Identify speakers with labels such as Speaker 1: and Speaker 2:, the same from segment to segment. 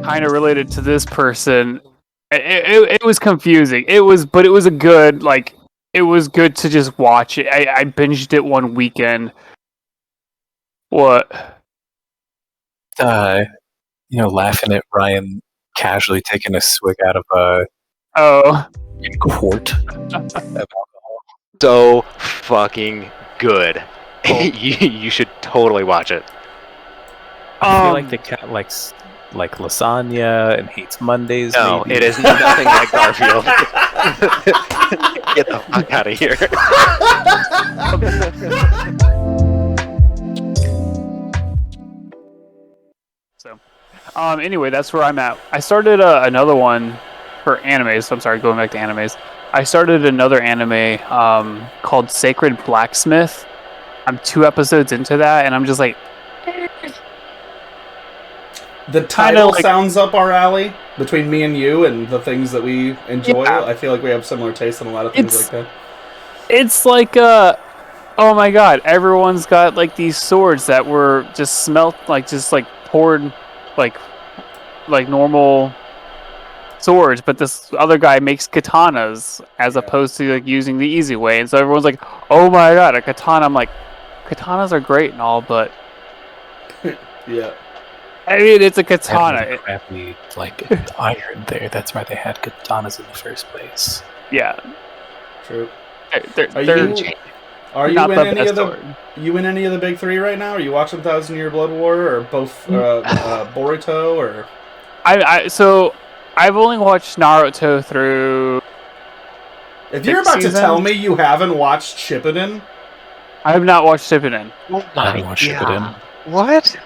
Speaker 1: Kind of related to this person. It was confusing. It was a good it was good to just watch it. I binged it one weekend. What?
Speaker 2: Laughing at Ryan casually taking a swig out of a quart of alcohol.
Speaker 3: So fucking good. You should totally watch it.
Speaker 2: I feel like the cat likes lasagna and hates Mondays.
Speaker 3: No,
Speaker 2: maybe.
Speaker 3: it is nothing like Garfield. Get the fuck out of here.
Speaker 1: So, anyway, that's where I'm at. I started another one for animes. So I'm sorry, going back to animes. I started another anime called Sacred Blacksmith. I'm 2 episodes into that, and I'm just like,
Speaker 4: the title sounds up our alley between me and you, and the things that we enjoy. Yeah. I feel like we have similar tastes on a lot of things like that.
Speaker 1: It's like, oh my god, everyone's got like these swords that were just poured like normal swords, but this other guy makes katanas as opposed to like using the easy way, and so everyone's like, oh my god, a katana. I'm like, katanas are great and all, but
Speaker 4: yeah.
Speaker 1: I mean, it's a katana.
Speaker 2: Crappy, iron there. That's why they had katanas in the first place.
Speaker 1: Yeah.
Speaker 4: True.
Speaker 1: Are
Speaker 4: you in any of the big 3 right now? Are you watching 1,000-Year Blood War or both Boruto or?
Speaker 1: So I've only watched Naruto through.
Speaker 4: If you're about to tell me you haven't watched Shippuden,
Speaker 1: I have not watched Shippuden.
Speaker 2: I haven't watched Shippuden.
Speaker 3: What?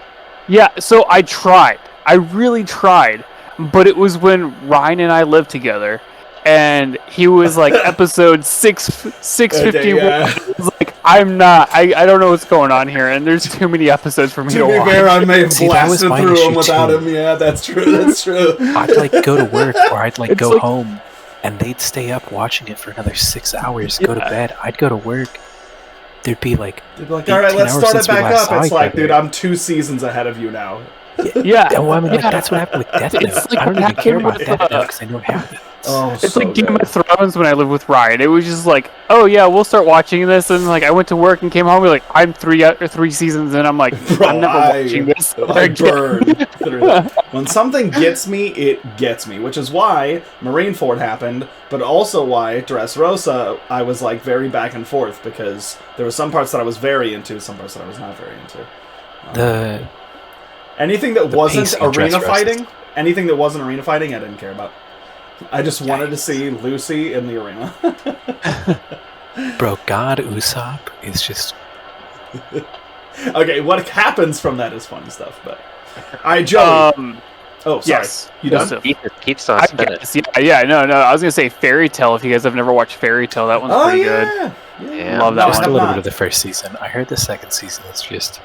Speaker 1: Yeah, so I tried. I really tried. But it was when Ryan and I lived together. And he was like episode 651.
Speaker 4: Yeah.
Speaker 1: I was like, I don't know what's going on here. And there's too many episodes for me to watch.
Speaker 4: To be fair, I may have blasted through them without him. Yeah, that's true. That's true.
Speaker 2: I'd go to work or I'd go home. And they'd stay up watching it for another 6 hours, go to bed. I'd go to work. They'd be like,
Speaker 4: all right, let's start it back up. It's like, dude, I'm 2 seasons ahead of you now.
Speaker 1: Yeah.
Speaker 2: That's what happened with Death Note. I don't even care about Death Note because I know what happened.
Speaker 4: Oh,
Speaker 1: it's like Game of Thrones when I lived with Ryan. It was just like, oh yeah, we'll start watching this, and like I went to work and came home. We're like, I'm 3 seasons, and I'm like, I'm never watching this.
Speaker 4: I burned through it. When something gets me, it gets me, which is why Marineford happened, but also why Dressrosa I was like very back and forth because there were some parts that I was very into, some parts that I was not very into. Anything that wasn't arena fighting, I didn't care about. I just wanted to see Lucy in the arena.
Speaker 2: Bro, God Usopp is just...
Speaker 4: Okay, what happens from that is funny stuff, but... Alright, Joey. Oh, sorry.
Speaker 1: Yes.
Speaker 4: You done?
Speaker 3: Keeps on spinning.
Speaker 1: No. I was going to say Fairy Tail. If you guys have never watched Fairy Tail, that one's pretty good.
Speaker 3: Yeah.
Speaker 1: Love that
Speaker 2: Just
Speaker 1: one.
Speaker 2: a little bit of the first season. I heard the second season is just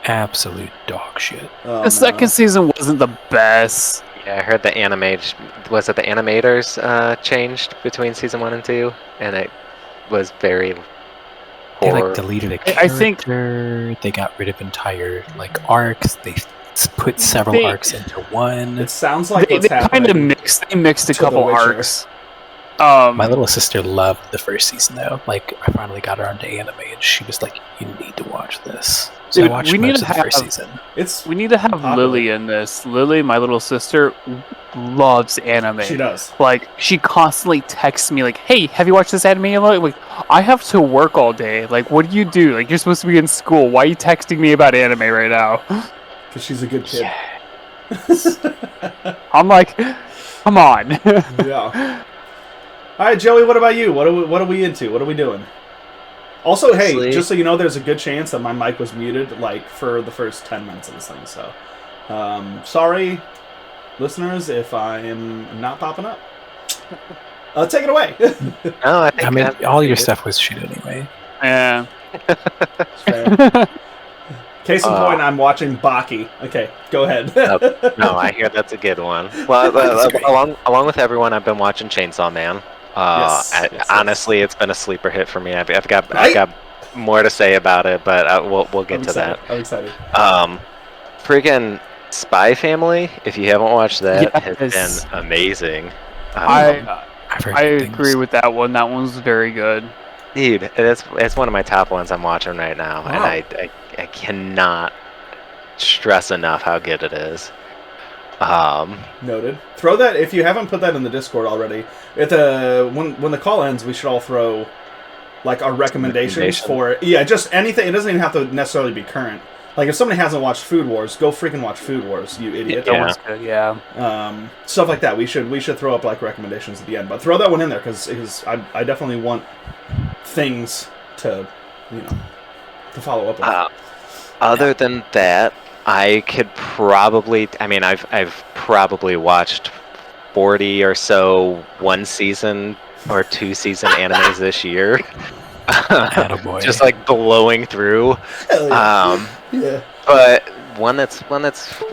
Speaker 2: absolute dog shit.
Speaker 1: The second season wasn't the best.
Speaker 3: Yeah, I heard the animators changed between season 1 and 2, and it was very
Speaker 2: poor. They deleted a character.
Speaker 1: I think
Speaker 2: they got rid of entire arcs. They put several arcs into one.
Speaker 4: It sounds like
Speaker 1: they kind of mixed a couple arcs.
Speaker 2: My little sister loved the first season though. I finally got her onto anime, and she was like, "You need to watch this." So
Speaker 1: Dude,
Speaker 2: I watched most of the first season.
Speaker 1: We need to have Lily in this. Lily, my little sister, loves anime.
Speaker 4: She does.
Speaker 1: She constantly texts me "Hey, have you watched this anime?" I'm like, I have to work all day. What do you do? You're supposed to be in school. Why are you texting me about anime right now?
Speaker 4: Because she's a good kid.
Speaker 1: Yes. I'm like, come on.
Speaker 4: Yeah. All right, Joey. What about you? What are we into? What are we doing? Also, hey, just so you know, there's a good chance that my mic was muted for the first 10 minutes of this thing. So, sorry. listeners if I am not popping up. Take it away.
Speaker 3: No, I think
Speaker 2: I mean,
Speaker 3: that-
Speaker 2: all your stuff was shit anyway.
Speaker 1: Yeah.
Speaker 4: Fair. Case in point, I'm watching Baki. Okay, go ahead.
Speaker 3: No, I hear that's a good one. Well,
Speaker 4: That's great.
Speaker 3: along with everyone, I've been watching Chainsaw Man.
Speaker 4: Yes.
Speaker 3: Honestly, it's been a sleeper hit for me. I've got
Speaker 4: Right?
Speaker 3: more to say about it, but we'll get
Speaker 4: I'm
Speaker 3: to
Speaker 4: excited.
Speaker 3: that.
Speaker 4: I'm excited.
Speaker 3: Friggin' Spy Family. If you haven't watched that, has
Speaker 1: Yes.
Speaker 3: been amazing.
Speaker 1: I
Speaker 2: I've heard
Speaker 1: I
Speaker 2: good things.
Speaker 1: agree with that one. That one's very good.
Speaker 3: Dude, it's one of my top ones I'm watching right now, and
Speaker 4: Wow.
Speaker 3: I cannot stress enough how good it is.
Speaker 4: Noted. Throw that if you haven't put that in the Discord already. At the when the call ends, we should all throw like our recommendations for just anything. It doesn't even have to necessarily be current. Like if somebody hasn't watched Food Wars, go freaking watch Food Wars, you idiot.
Speaker 1: That
Speaker 3: Yeah.
Speaker 1: one's good. Yeah.
Speaker 4: Stuff like that. We should throw up like recommendations at the end, but throw that one in there because I definitely want things to to follow up with.
Speaker 3: Other than that, I could probably. I mean, I've probably watched 40 or so one season or two season animes this year.
Speaker 2: Attaboy.
Speaker 3: Just like blowing through.
Speaker 4: Hell yeah. Yeah.
Speaker 3: But one that's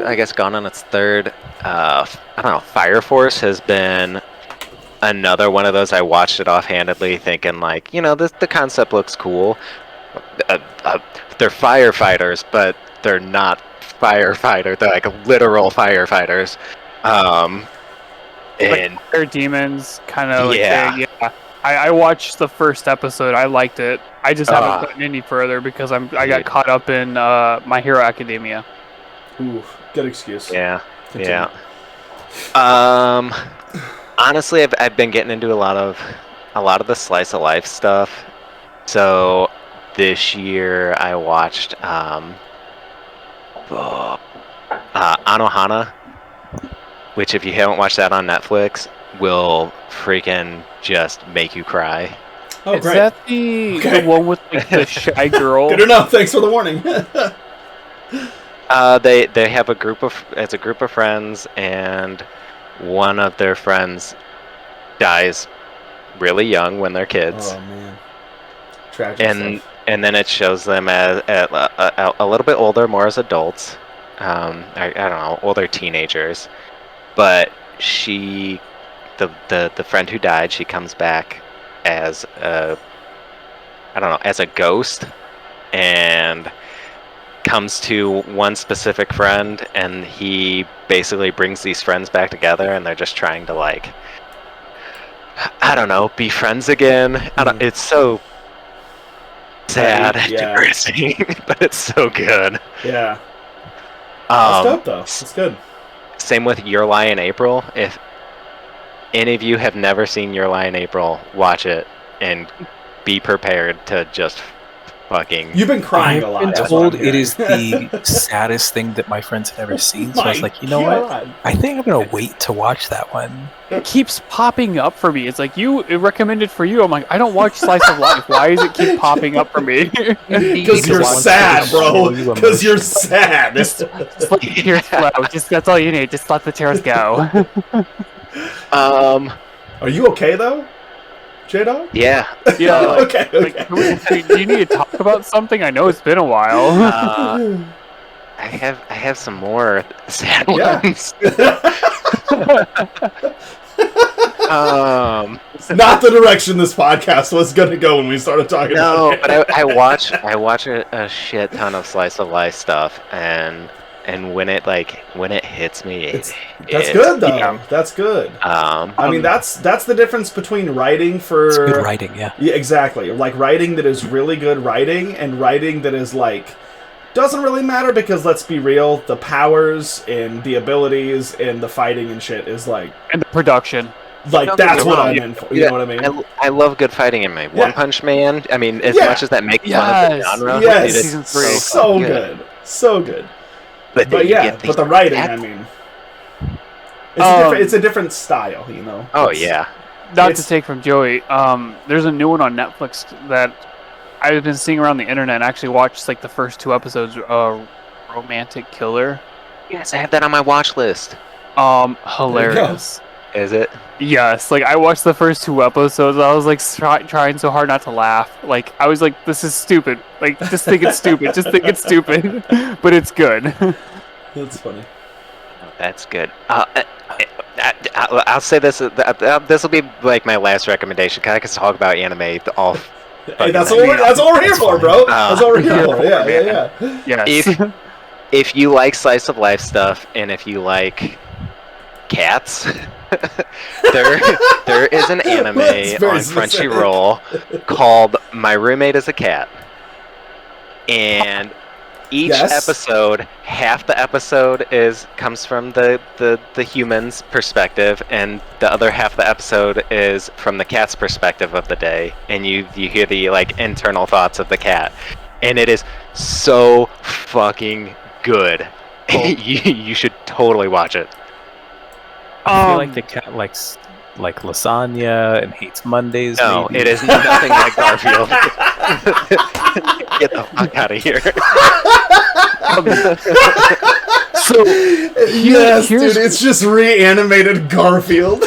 Speaker 3: I guess gone on its third. I don't know. Fire Force has been another one of those. I watched it offhandedly, thinking like, the concept looks cool. They're firefighters, but they're not firefighter. They're like literal firefighters. And
Speaker 1: They're demons, kind of.
Speaker 3: Yeah.
Speaker 1: Like yeah. I watched the first episode. I liked it. I just haven't
Speaker 3: Ah.
Speaker 1: gotten any further because I got
Speaker 3: Dude.
Speaker 1: caught up in My Hero Academia.
Speaker 4: Ooh, good excuse.
Speaker 3: yeah.
Speaker 4: Continue.
Speaker 3: Yeah. Honestly, I've been getting into a lot of the slice of life stuff. So this year I watched Anohana, which if you haven't watched that on Netflix, will freaking just make you cry.
Speaker 4: Oh,
Speaker 1: Is
Speaker 4: great.
Speaker 1: that the one with like the shy girl?
Speaker 4: Good enough. Thanks for the warning.
Speaker 3: They have it's a group of friends, and one of their friends dies really young when they're kids.
Speaker 4: Oh man, tragic
Speaker 3: and
Speaker 4: stuff.
Speaker 3: and then it shows them as a little bit older, more as adults. I don't know, older teenagers. But the friend who died, she comes back as as a ghost, and comes to one specific friend, and he basically brings these friends back together, and they're just trying to like, I don't know, be friends again. It's so sad and
Speaker 4: Yeah.
Speaker 3: depressing, but it's so good.
Speaker 4: Yeah, that's dope though.
Speaker 3: s-
Speaker 4: That's good.
Speaker 3: Same with Your Lie in April. If any of you have never seen Your Lie in April, watch it and be prepared to just fucking.
Speaker 4: You've been crying a
Speaker 2: I've
Speaker 4: lot.
Speaker 2: been
Speaker 4: that's what
Speaker 2: told
Speaker 4: I'm
Speaker 2: it is
Speaker 4: hearing.
Speaker 2: the saddest thing that my friends have ever seen. So I was
Speaker 4: My
Speaker 2: like, you know what?
Speaker 4: God.
Speaker 2: I think I'm gonna wait to watch that one.
Speaker 1: It keeps popping up for me. It's like it recommended for you. I'm like, I don't watch Slice of Life. Why does it keep popping up for me?
Speaker 4: Because you're
Speaker 2: Once
Speaker 4: sad,
Speaker 2: they
Speaker 4: bro.
Speaker 2: show you
Speaker 4: Because you're
Speaker 2: emotion.
Speaker 4: sad.
Speaker 1: Just let the tears flow. Just that's all you need. Just let the tears go.
Speaker 4: Are you okay though, J-Dog?
Speaker 3: Yeah.
Speaker 1: Yeah. Like,
Speaker 4: Okay. Okay.
Speaker 1: do you need to talk about something? I know it's been a while.
Speaker 3: I have some more sad
Speaker 4: Yeah.
Speaker 3: ones.
Speaker 4: Not the direction this podcast was going to go when we started talking
Speaker 3: No,
Speaker 4: about it.
Speaker 3: but I watch a shit ton of slice of life stuff, and when it hits me,
Speaker 4: That's
Speaker 3: it's
Speaker 4: good though.
Speaker 1: yeah.
Speaker 4: That's good.
Speaker 3: Um,
Speaker 4: I mean, that's the difference between writing for
Speaker 2: It's good writing, yeah.
Speaker 4: Yeah, exactly. Like writing that is really good writing and writing that is like doesn't really matter because let's be real, the powers and the abilities and the fighting and shit is like
Speaker 1: And the production.
Speaker 3: Don't get
Speaker 4: that's
Speaker 3: me
Speaker 4: what
Speaker 3: wrong.
Speaker 4: I'm in for. You know what I mean?
Speaker 3: I love good fighting in me. One Punch Man. I mean, as
Speaker 4: Yeah.
Speaker 3: much as that makes fun of the
Speaker 1: Yes.
Speaker 3: genre,
Speaker 4: Yes.
Speaker 3: it is
Speaker 1: Season 3.
Speaker 4: So
Speaker 3: fucking
Speaker 4: good. So good.
Speaker 3: But, then
Speaker 4: But
Speaker 3: you
Speaker 4: yeah,
Speaker 3: get these
Speaker 4: but the writing,
Speaker 3: act-
Speaker 4: I mean, it's
Speaker 1: Um,
Speaker 4: a different style, you know.
Speaker 3: Oh
Speaker 4: It's-
Speaker 3: yeah.
Speaker 1: Not
Speaker 4: It's-
Speaker 1: to take from Joey. There's a new one on Netflix that I've been seeing around the internet. And actually watched like the first 2 episodes. Romantic Killer.
Speaker 3: Yes, I have that on my watch list.
Speaker 1: Hilarious.
Speaker 3: Is it?
Speaker 1: Yes, like I watched the first 2 episodes. I was like trying so hard not to laugh. Like I was like, "This is stupid." Like just think it's stupid. Just think it's stupid, but it's good.
Speaker 4: That's funny.
Speaker 3: That's good. I'll say this. This will be like my last recommendation. Cause I can talk about anime all.
Speaker 4: Hey, that's what we're here for, bro. That's what we're here for. Yeah.
Speaker 1: Yes.
Speaker 3: If you like slice of life stuff, and if you like cats, there is an anime
Speaker 4: That's very
Speaker 3: on
Speaker 4: specific.
Speaker 3: Crunchyroll called My Roommate is a Cat, and each
Speaker 4: Yes.
Speaker 3: episode, half the episode comes from the human's perspective, and the other half of the episode is from the cat's perspective of the day, and you hear the like internal thoughts of the cat, and it is so fucking good. You should totally watch it.
Speaker 2: I feel like the cat likes like lasagna and hates Mondays.
Speaker 3: No,
Speaker 2: maybe.
Speaker 3: it is nothing like Garfield. Get the fuck out of here.
Speaker 1: So
Speaker 4: Yes,
Speaker 1: here's-
Speaker 4: dude, it's just reanimated Garfield.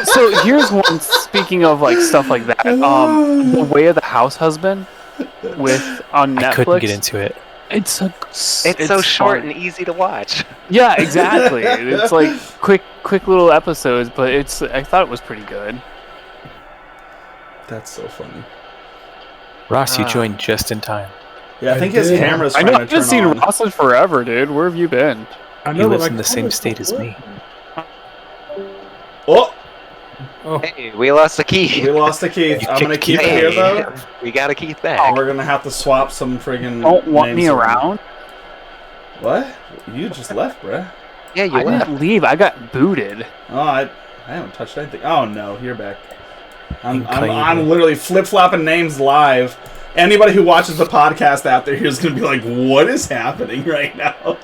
Speaker 1: so here's one. Speaking of like stuff like that, The Way of the House Husband on Netflix.
Speaker 2: I couldn't get into it.
Speaker 3: It's so short
Speaker 1: fun.
Speaker 3: and easy to watch.
Speaker 1: Yeah, exactly. It's like quick little episodes, but I thought it was pretty good.
Speaker 4: That's so funny.
Speaker 2: Ross, you joined just in time.
Speaker 4: Yeah, I think his
Speaker 5: did.
Speaker 4: camera's
Speaker 1: I
Speaker 4: trying
Speaker 1: know I
Speaker 4: to
Speaker 1: haven't
Speaker 4: turn
Speaker 1: seen
Speaker 4: on.
Speaker 1: Ross in forever, dude. Where have you been?
Speaker 5: I
Speaker 2: He
Speaker 5: know,
Speaker 2: lives
Speaker 5: but
Speaker 2: in
Speaker 5: my
Speaker 2: the same
Speaker 5: comments
Speaker 2: state as
Speaker 5: don't
Speaker 2: me.
Speaker 5: work.
Speaker 4: Oh,
Speaker 3: Hey, we lost the key.
Speaker 4: we lost a Keith.
Speaker 2: You
Speaker 4: I'm gonna
Speaker 2: kicked
Speaker 4: keep it
Speaker 3: Hey,
Speaker 4: here though.
Speaker 3: we got a Keith
Speaker 4: Oh,
Speaker 3: back.
Speaker 4: we're gonna have to swap some friggin'
Speaker 1: Don't want
Speaker 4: names
Speaker 1: me around?
Speaker 4: What? You just left, bruh.
Speaker 3: Yeah, you
Speaker 1: I
Speaker 3: left.
Speaker 1: didn't leave. I got booted.
Speaker 4: Oh, I haven't touched anything. Oh no, you're back. I'm
Speaker 2: Including-
Speaker 4: literally flip flopping names live. Anybody who watches the podcast out there is gonna be like, "What is happening right now?"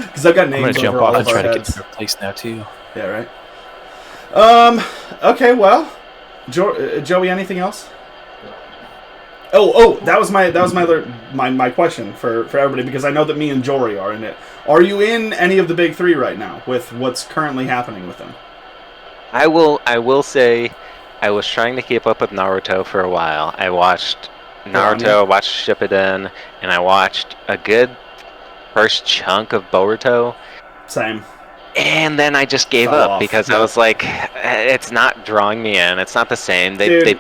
Speaker 4: Because I've got
Speaker 2: I'm
Speaker 4: names
Speaker 2: gonna jump
Speaker 4: over all
Speaker 2: off
Speaker 4: of
Speaker 2: and
Speaker 4: our
Speaker 2: try to get
Speaker 4: heads.
Speaker 2: to their place now too.
Speaker 4: Yeah, right. Okay, well, Joey, anything else? Oh, that was my question for everybody, because I know that me and Jory are in it. Are you in any of the big 3 right now with what's currently happening with them?
Speaker 3: I will say, I was trying to keep up with Naruto for a while. I watched Naruto, I watched Shippuden, and I watched a good first chunk of Boruto.
Speaker 4: Same.
Speaker 3: And then I just gave
Speaker 4: Fell
Speaker 3: up
Speaker 4: off,
Speaker 3: because
Speaker 4: yeah.
Speaker 3: I was like, it's not drawing me in. It's not the same.
Speaker 4: Dude.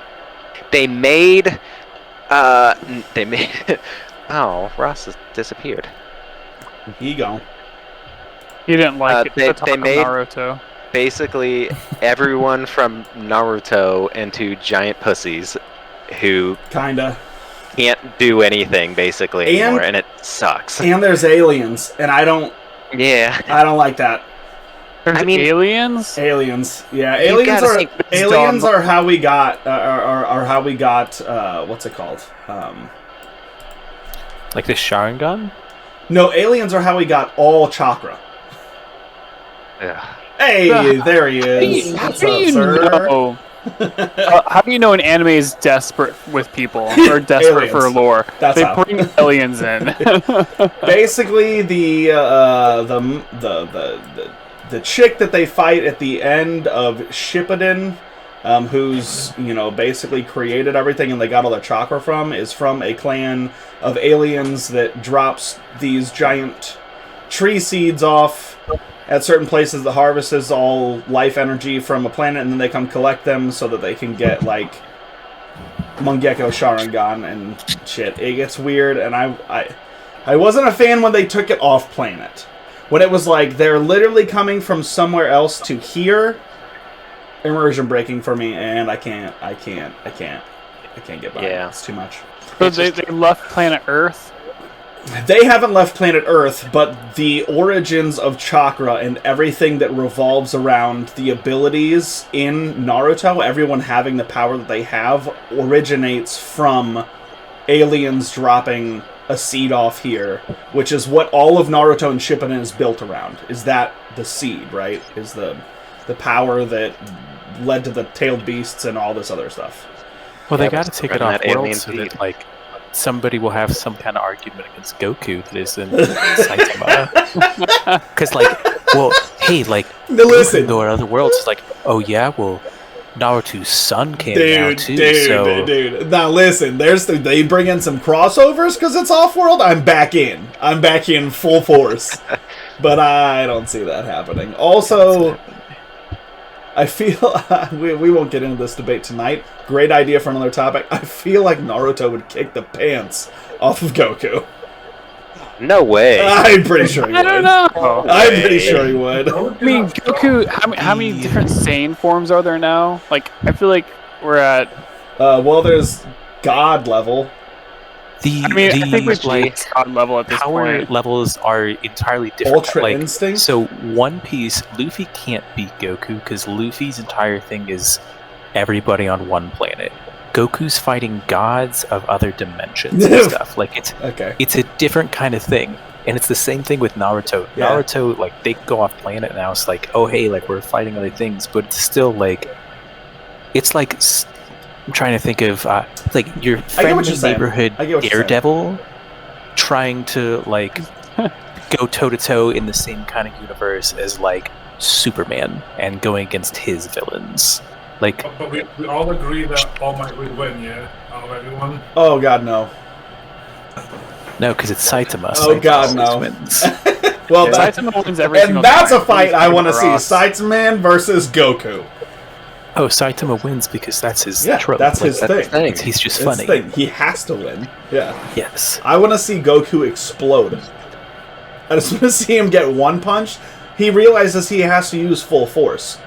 Speaker 3: They made oh, Ross has disappeared.
Speaker 4: He gone.
Speaker 1: He didn't like it.
Speaker 3: They-
Speaker 1: The talk
Speaker 3: they
Speaker 1: of
Speaker 3: made-
Speaker 1: Naruto.
Speaker 3: Basically, everyone from Naruto into giant pussies who
Speaker 4: Kinda.
Speaker 3: can't do anything basically
Speaker 4: And-
Speaker 3: anymore, and it sucks.
Speaker 4: And there's aliens, and I don't
Speaker 3: Yeah.
Speaker 4: like that.
Speaker 1: There's
Speaker 3: I mean-
Speaker 1: aliens.
Speaker 4: Aliens, yeah,
Speaker 3: You
Speaker 4: aliens
Speaker 3: gotta
Speaker 4: are
Speaker 3: see-
Speaker 4: aliens
Speaker 1: dumb.
Speaker 4: are how we got are how we got what's it called?
Speaker 2: Like the Sharingan?
Speaker 4: No, aliens are how we got all chakra.
Speaker 3: Ugh.
Speaker 4: Hey, there he is.
Speaker 1: How
Speaker 4: What's
Speaker 1: do
Speaker 4: up,
Speaker 1: you
Speaker 4: sir?
Speaker 1: know? How do you know an anime is desperate with people or desperate for
Speaker 4: Aliens.
Speaker 1: lore?
Speaker 4: That's
Speaker 1: they
Speaker 4: how.
Speaker 1: bring aliens in.
Speaker 4: Basically, the chick that they fight at the end of Shippuden, who's basically created everything and they got all their chakra from, is from a clan of aliens that drops these giant tree seeds off at certain places that harvests all life energy from a planet, and then they come collect them so that they can get like Mangekyo Sharingan and shit. It gets weird, and I wasn't a fan when they took it off planet. When it was like they're literally coming from somewhere else to here, immersion breaking for me, and I can't get by.
Speaker 3: Yeah.
Speaker 4: It's too much.
Speaker 1: So they left planet Earth.
Speaker 4: They haven't left planet Earth, but the origins of chakra and everything that revolves around the abilities in Naruto, everyone having the power that they have, originates from aliens dropping a seed off here, which is what all of Naruto and Shippuden is built around. Is that the seed, right? Is the power that led to the tailed beasts and all this other stuff.
Speaker 2: Well, they
Speaker 3: Yeah,
Speaker 2: got to
Speaker 3: but
Speaker 2: take it
Speaker 3: spreading
Speaker 2: off
Speaker 3: that
Speaker 2: world
Speaker 3: alien
Speaker 2: so
Speaker 3: seed.
Speaker 2: that like somebody will have some kind of argument against Goku that isn't Saitama. Because hey, like,
Speaker 4: No,
Speaker 2: Goku
Speaker 4: listen.
Speaker 2: can go to other worlds. It's like, oh yeah, well, Naruto's son can now
Speaker 4: Dude,
Speaker 2: too.
Speaker 4: dude. Now listen, they bring in some crossovers because it's off-world. I'm back in full force. But I don't see that happening. Also, I feel we won't get into this debate tonight. Great idea for another topic. I feel like Naruto would kick the pants off of Goku.
Speaker 3: No way.
Speaker 4: I'm pretty sure he would.
Speaker 1: I don't know.
Speaker 4: I'm pretty sure he would.
Speaker 1: I mean, Goku. How many different Saiyan forms are there now? Like, I feel like we're at.
Speaker 4: Well, there's God level.
Speaker 1: I think we're like God level at this
Speaker 2: power
Speaker 1: point.
Speaker 2: levels are entirely different.
Speaker 4: Ultra Instinct?
Speaker 2: So One Piece, Luffy can't beat Goku because Luffy's entire thing is everybody on one planet. Goku's fighting gods of other dimensions and stuff. Like it's a different kind of thing. And it's the same thing with Naruto.
Speaker 4: Yeah.
Speaker 2: Naruto, like, they go off planet now. It's like, oh hey, like, we're fighting other things, but it's still like, it's like, I'm trying to think of like your friendly neighborhood Daredevil trying to like go toe to toe in the same kind of universe as like Superman and going against his villains. Like,
Speaker 5: but we all agree that All Might would win, yeah? Out of everyone?
Speaker 4: Oh god, no.
Speaker 2: no, because it's Saitama.
Speaker 4: Oh god, no.
Speaker 2: Wins.
Speaker 4: Well,
Speaker 1: Saitama wins every single
Speaker 4: and that's
Speaker 1: time.
Speaker 4: a fight I want to see.
Speaker 1: Ross.
Speaker 4: Saitama versus Goku.
Speaker 2: Oh, Saitama wins because that's his trope.
Speaker 4: That's
Speaker 2: Like,
Speaker 4: his thing.
Speaker 2: He's just
Speaker 4: That's
Speaker 2: funny.
Speaker 4: his thing. He has to win. Yeah.
Speaker 2: Yes.
Speaker 4: I want to see Goku explode. I just want to see him get one punch. He realizes he has to use full force.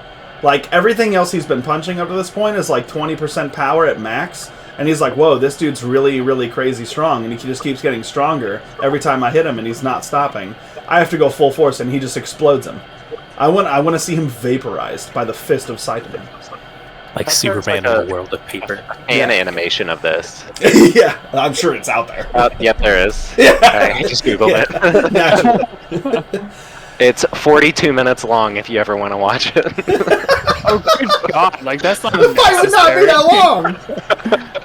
Speaker 4: Like, everything else he's been punching up to this point is like 20% power at max. And he's like, whoa, this dude's really, really crazy strong. And he just keeps getting stronger every time I hit him, and he's not stopping. I have to go full force, and he just explodes him. I want to see him vaporized by the fist of Saitama.
Speaker 2: Like Superman
Speaker 3: like
Speaker 2: in a world of paper.
Speaker 3: An animation of this.
Speaker 4: Yeah, I'm sure it's out there.
Speaker 3: Yep, there is.
Speaker 4: Yeah.
Speaker 3: I just googled it. It's 42 minutes long if you ever want to watch it.
Speaker 1: Oh good god! Like that's not.
Speaker 4: The fight would not be that long.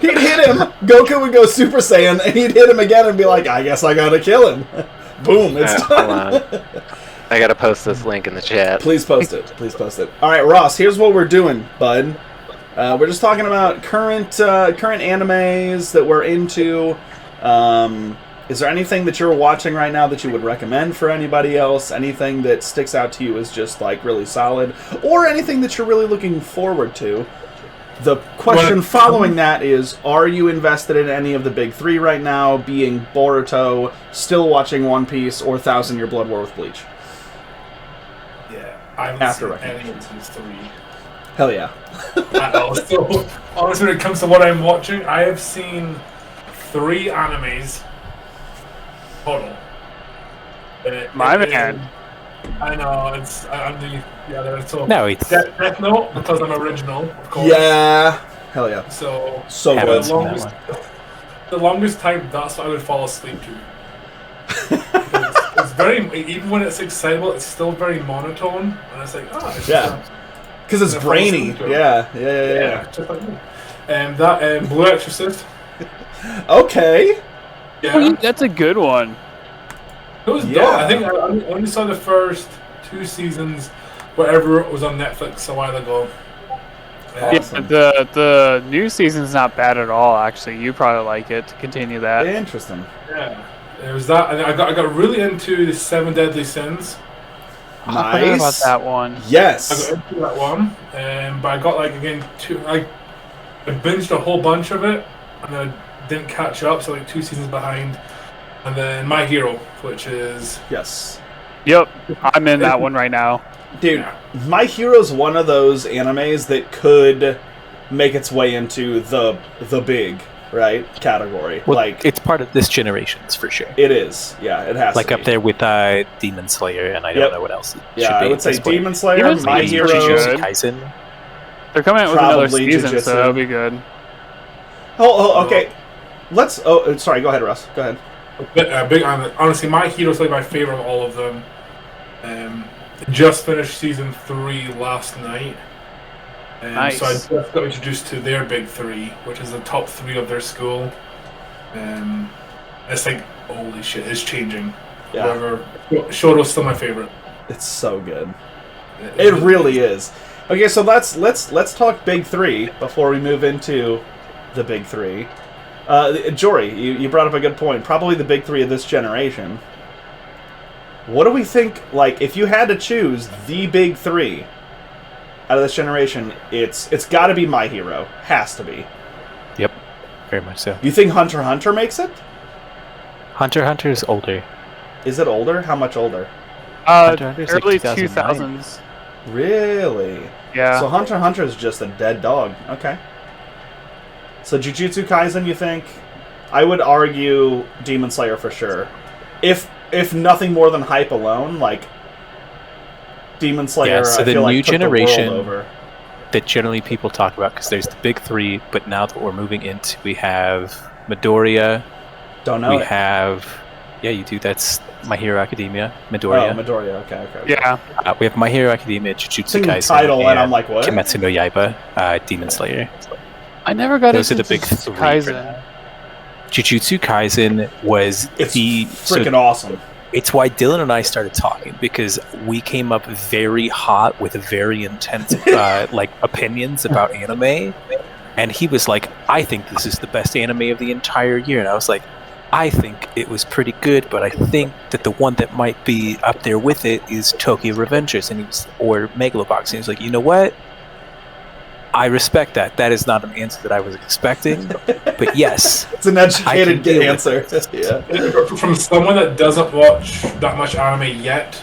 Speaker 4: He'd hit him. Goku would go Super Saiyan, and he'd hit him again and be like, "I guess I gotta kill him." Boom! It's done.
Speaker 3: Hold on. I gotta post this link in the chat.
Speaker 4: Please post it. Please post it. All right, Ross. Here's what we're doing, bud. We're just talking about current animes that we're into. Is there anything that you're watching right now that you would recommend for anybody else? Anything that sticks out to you as just like really solid, or anything that you're really looking forward to? The question following that is: are you invested in any of the big three right now? Being Boruto, still watching One Piece, or 1,000 Year Blood War with Bleach?
Speaker 5: Yeah, I haven't seen any of these three.
Speaker 4: Hell yeah.
Speaker 5: So, honestly, when it comes to what I'm watching, I have seen 3 animes total.
Speaker 1: My man.
Speaker 5: I know, it's underneath the other. So
Speaker 2: No, it's
Speaker 5: Death Note, because I'm original, of course.
Speaker 4: Yeah. Hell yeah.
Speaker 5: So
Speaker 2: Haven't
Speaker 4: good.
Speaker 2: seen that one.
Speaker 5: The longest time, that's what I would fall asleep to. It's very, even when it's excitable, it's still very monotone, and it's like, it's
Speaker 4: Yeah. Because it's
Speaker 5: Yeah,
Speaker 4: brainy.
Speaker 5: falls
Speaker 4: Yeah.
Speaker 5: just like me. That Blue Exorcist.
Speaker 4: Okay.
Speaker 5: Yeah,
Speaker 1: That's a good one.
Speaker 5: it was
Speaker 4: Yeah.
Speaker 5: dope. I think I only saw the first 2 seasons, whatever it was on Netflix a while ago.
Speaker 4: Awesome.
Speaker 1: Yeah, the new season's not bad at all. Actually, you probably like it. To continue that.
Speaker 4: Interesting.
Speaker 5: Yeah, there was that. And I got really into the 7 Deadly Sins.
Speaker 1: I forgot about
Speaker 4: Nice.
Speaker 1: that one.
Speaker 5: I
Speaker 4: Yes.
Speaker 5: got into that one, but I got like again I binged a whole bunch of it, and I didn't catch up, so like 2 seasons behind. And then My Hero, which is
Speaker 4: Yes.
Speaker 1: Yep, I'm in that one right now.
Speaker 4: Dude,
Speaker 5: Yeah.
Speaker 4: My Hero's one of those animes that could make its way into the big, right, category.
Speaker 2: well,
Speaker 4: like,
Speaker 2: it's part of this generation's for sure.
Speaker 4: it is. Yeah, it has
Speaker 2: Like
Speaker 4: to
Speaker 2: up
Speaker 4: be.
Speaker 2: there with Demon Slayer, and I don't
Speaker 4: Yep.
Speaker 2: know what else. It
Speaker 4: Yeah,
Speaker 2: should
Speaker 4: I
Speaker 2: be
Speaker 4: would
Speaker 2: at
Speaker 4: say
Speaker 2: this point.
Speaker 4: Demon Slayer,
Speaker 1: Demon
Speaker 4: My
Speaker 1: Slayer's pretty
Speaker 4: Hero.
Speaker 1: good.
Speaker 2: Kaisen.
Speaker 1: They're coming out with another
Speaker 4: Probably
Speaker 1: season,
Speaker 4: Jujutsu.
Speaker 1: so that'll be good.
Speaker 4: Oh, okay. Let's. Oh, sorry. Go ahead, Russ. Go ahead.
Speaker 5: big. Honestly, My Hero's like my favorite of all of them. Just finished season 3 last night.
Speaker 1: Nice.
Speaker 5: So I just got introduced to their big 3, which is the top 3 of their school. It's like, holy shit, it's changing.
Speaker 4: Yeah.
Speaker 5: Whatever. Shoto's still my favorite.
Speaker 4: It's so good. It really is. Okay, so let's talk big three before we move into the big three. Jory, you brought up a good point. Probably the big three of this generation. What do we think? Like, if you had to choose the big three out of this generation, it's got to be My Hero. Has to be.
Speaker 2: Yep, very much so.
Speaker 4: You think Hunter x Hunter makes it?
Speaker 2: Hunter x Hunter is older.
Speaker 4: Is it older? How much older?
Speaker 2: Hunter x Hunter is like
Speaker 1: Early
Speaker 2: 2009.
Speaker 1: 2000s.
Speaker 4: Really?
Speaker 1: Yeah.
Speaker 4: So Hunter x Hunter is just a dead dog. Okay. So Jujutsu Kaisen, you think? I would argue Demon Slayer for sure. If nothing more than hype alone, like Demon Slayer,
Speaker 2: Yeah, so
Speaker 4: I
Speaker 2: the
Speaker 4: feel like
Speaker 2: new
Speaker 4: took the
Speaker 2: generation
Speaker 4: world over.
Speaker 2: that generally people talk about, because there's the big three, but now that we're moving into, we have Midoriya,
Speaker 4: Don't know
Speaker 2: we
Speaker 4: it.
Speaker 2: have, yeah, you do, that's My Hero Academia,
Speaker 4: Oh,
Speaker 2: Midoriya.
Speaker 4: Midoriya. Okay.
Speaker 1: Yeah.
Speaker 2: We have My Hero Academia, Jujutsu
Speaker 4: Singing
Speaker 2: Kaisen,
Speaker 4: title, and I'm like, what?
Speaker 2: Kimetsu no Yaiba, Demon Slayer.
Speaker 1: I never got
Speaker 2: Those are
Speaker 1: into
Speaker 2: the big
Speaker 1: Jujutsu
Speaker 2: three.
Speaker 1: Kaisen.
Speaker 2: Jujutsu Kaisen was
Speaker 4: It's
Speaker 2: the
Speaker 4: freaking awesome.
Speaker 2: It's why Dylan and I started talking, because we came up very hot with very intense like opinions about anime, and he was like, I think this is the best anime of the entire year, and I was like, I think it was pretty good, but I think that the one that might be up there with it is Tokyo Revengers, or Megalobox, and he was like, you know what? I respect that. That is not an answer that I was expecting, but yes.
Speaker 4: It's an educated
Speaker 2: I can deal
Speaker 4: answer.
Speaker 2: with
Speaker 4: Yeah.
Speaker 5: From someone that doesn't watch that much anime yet,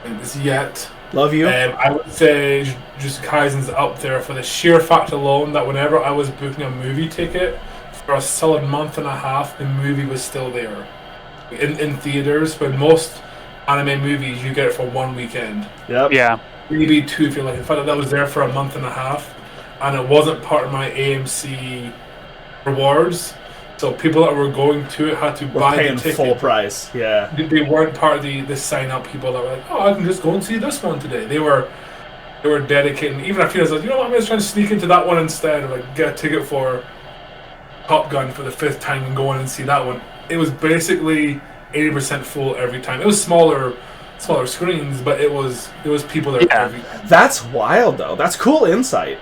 Speaker 5: and this yet,
Speaker 4: Love you.
Speaker 5: I would say Jujutsu Kaisen's up there for the sheer fact alone that whenever I was booking a movie ticket for a solid month and a half, the movie was still there in theaters. But most anime movies, you get it for one weekend.
Speaker 4: Yep.
Speaker 1: Yeah.
Speaker 5: Maybe two if you like. In fact, that was there for a month and a half, and it wasn't part of my AMC rewards. So people that were going to it had to
Speaker 4: We're
Speaker 5: buy
Speaker 4: paying
Speaker 5: the ticket.
Speaker 4: full price. Yeah.
Speaker 5: They weren't part of the sign up people that were like, oh, I can just go and see this one today. They were dedicating. Even a few of us like, you know what, I'm just trying to sneak into that one instead, or like get a ticket for Top Gun for the 5th time and go in and see that one. It was basically 80% full every time. It was smaller screens, but it was people there every time.
Speaker 4: That's wild, though. That's cool insight.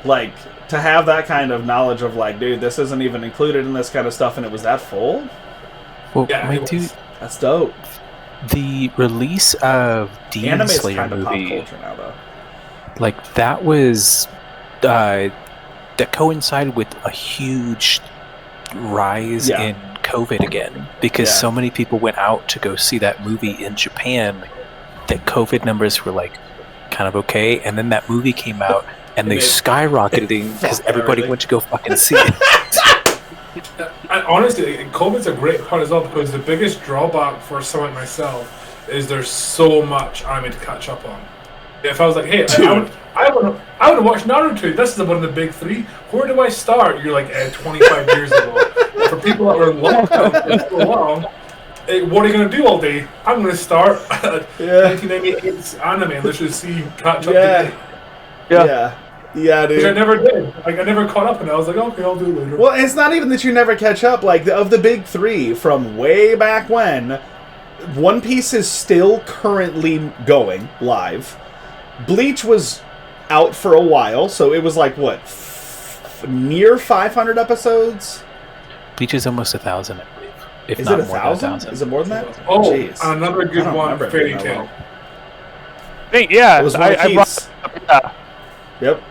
Speaker 4: Like, to have that kind of knowledge of, like, dude, this isn't even included in this kind of stuff, and it was that full?
Speaker 2: Well,
Speaker 5: Yeah,
Speaker 2: my
Speaker 5: it was.
Speaker 2: dude,
Speaker 4: That's dope.
Speaker 2: the release of Demon
Speaker 4: Anime is
Speaker 2: Slayer
Speaker 4: kind of pop
Speaker 2: movie,
Speaker 4: culture now, though.
Speaker 2: like that was that coincided with a huge rise
Speaker 4: Yeah.
Speaker 2: in COVID again, because
Speaker 4: Yeah.
Speaker 2: so many people went out to go see that movie in Japan that COVID numbers were like kind of okay, and then that movie came out and they skyrocketed because everybody
Speaker 4: everything.
Speaker 2: went to go fucking see it.
Speaker 5: And honestly, COVID's a great part as well, because the biggest drawback for someone like myself is there's so much anime to catch up on. If I was like, hey, I would watch Naruto. This is one of the big three. Where do I start? You're like 25 years ago. For people that were in lockdown for so long, hey, what are you going to do all day? I'm going to start at
Speaker 4: Yeah.
Speaker 5: 1998's anime and let's just catch up
Speaker 4: Yeah.
Speaker 5: today.
Speaker 4: Yeah. Yeah,
Speaker 5: Which I
Speaker 4: dude.
Speaker 5: never did. Like, I never caught up, and I was like, okay, I'll do it later.
Speaker 4: Well, it's not even that you never catch up. Like, of the big three from way back when, One Piece is still currently going live. Bleach was out for a while, so it was like, what, near 500 episodes?
Speaker 2: Bleach is almost 1,000, I believe. If
Speaker 4: Is
Speaker 2: not
Speaker 4: it
Speaker 2: more than
Speaker 4: 1,000?
Speaker 2: 1,000.
Speaker 4: Is it more than that?
Speaker 5: Oh,
Speaker 4: Jeez.
Speaker 5: and another
Speaker 4: I
Speaker 5: good
Speaker 4: don't
Speaker 5: one,
Speaker 4: remember it
Speaker 5: Fairy
Speaker 4: being that
Speaker 5: Tail.
Speaker 4: long.
Speaker 1: Yeah.
Speaker 4: It was One
Speaker 1: I brought
Speaker 4: Piece.
Speaker 1: yeah.
Speaker 4: Yep.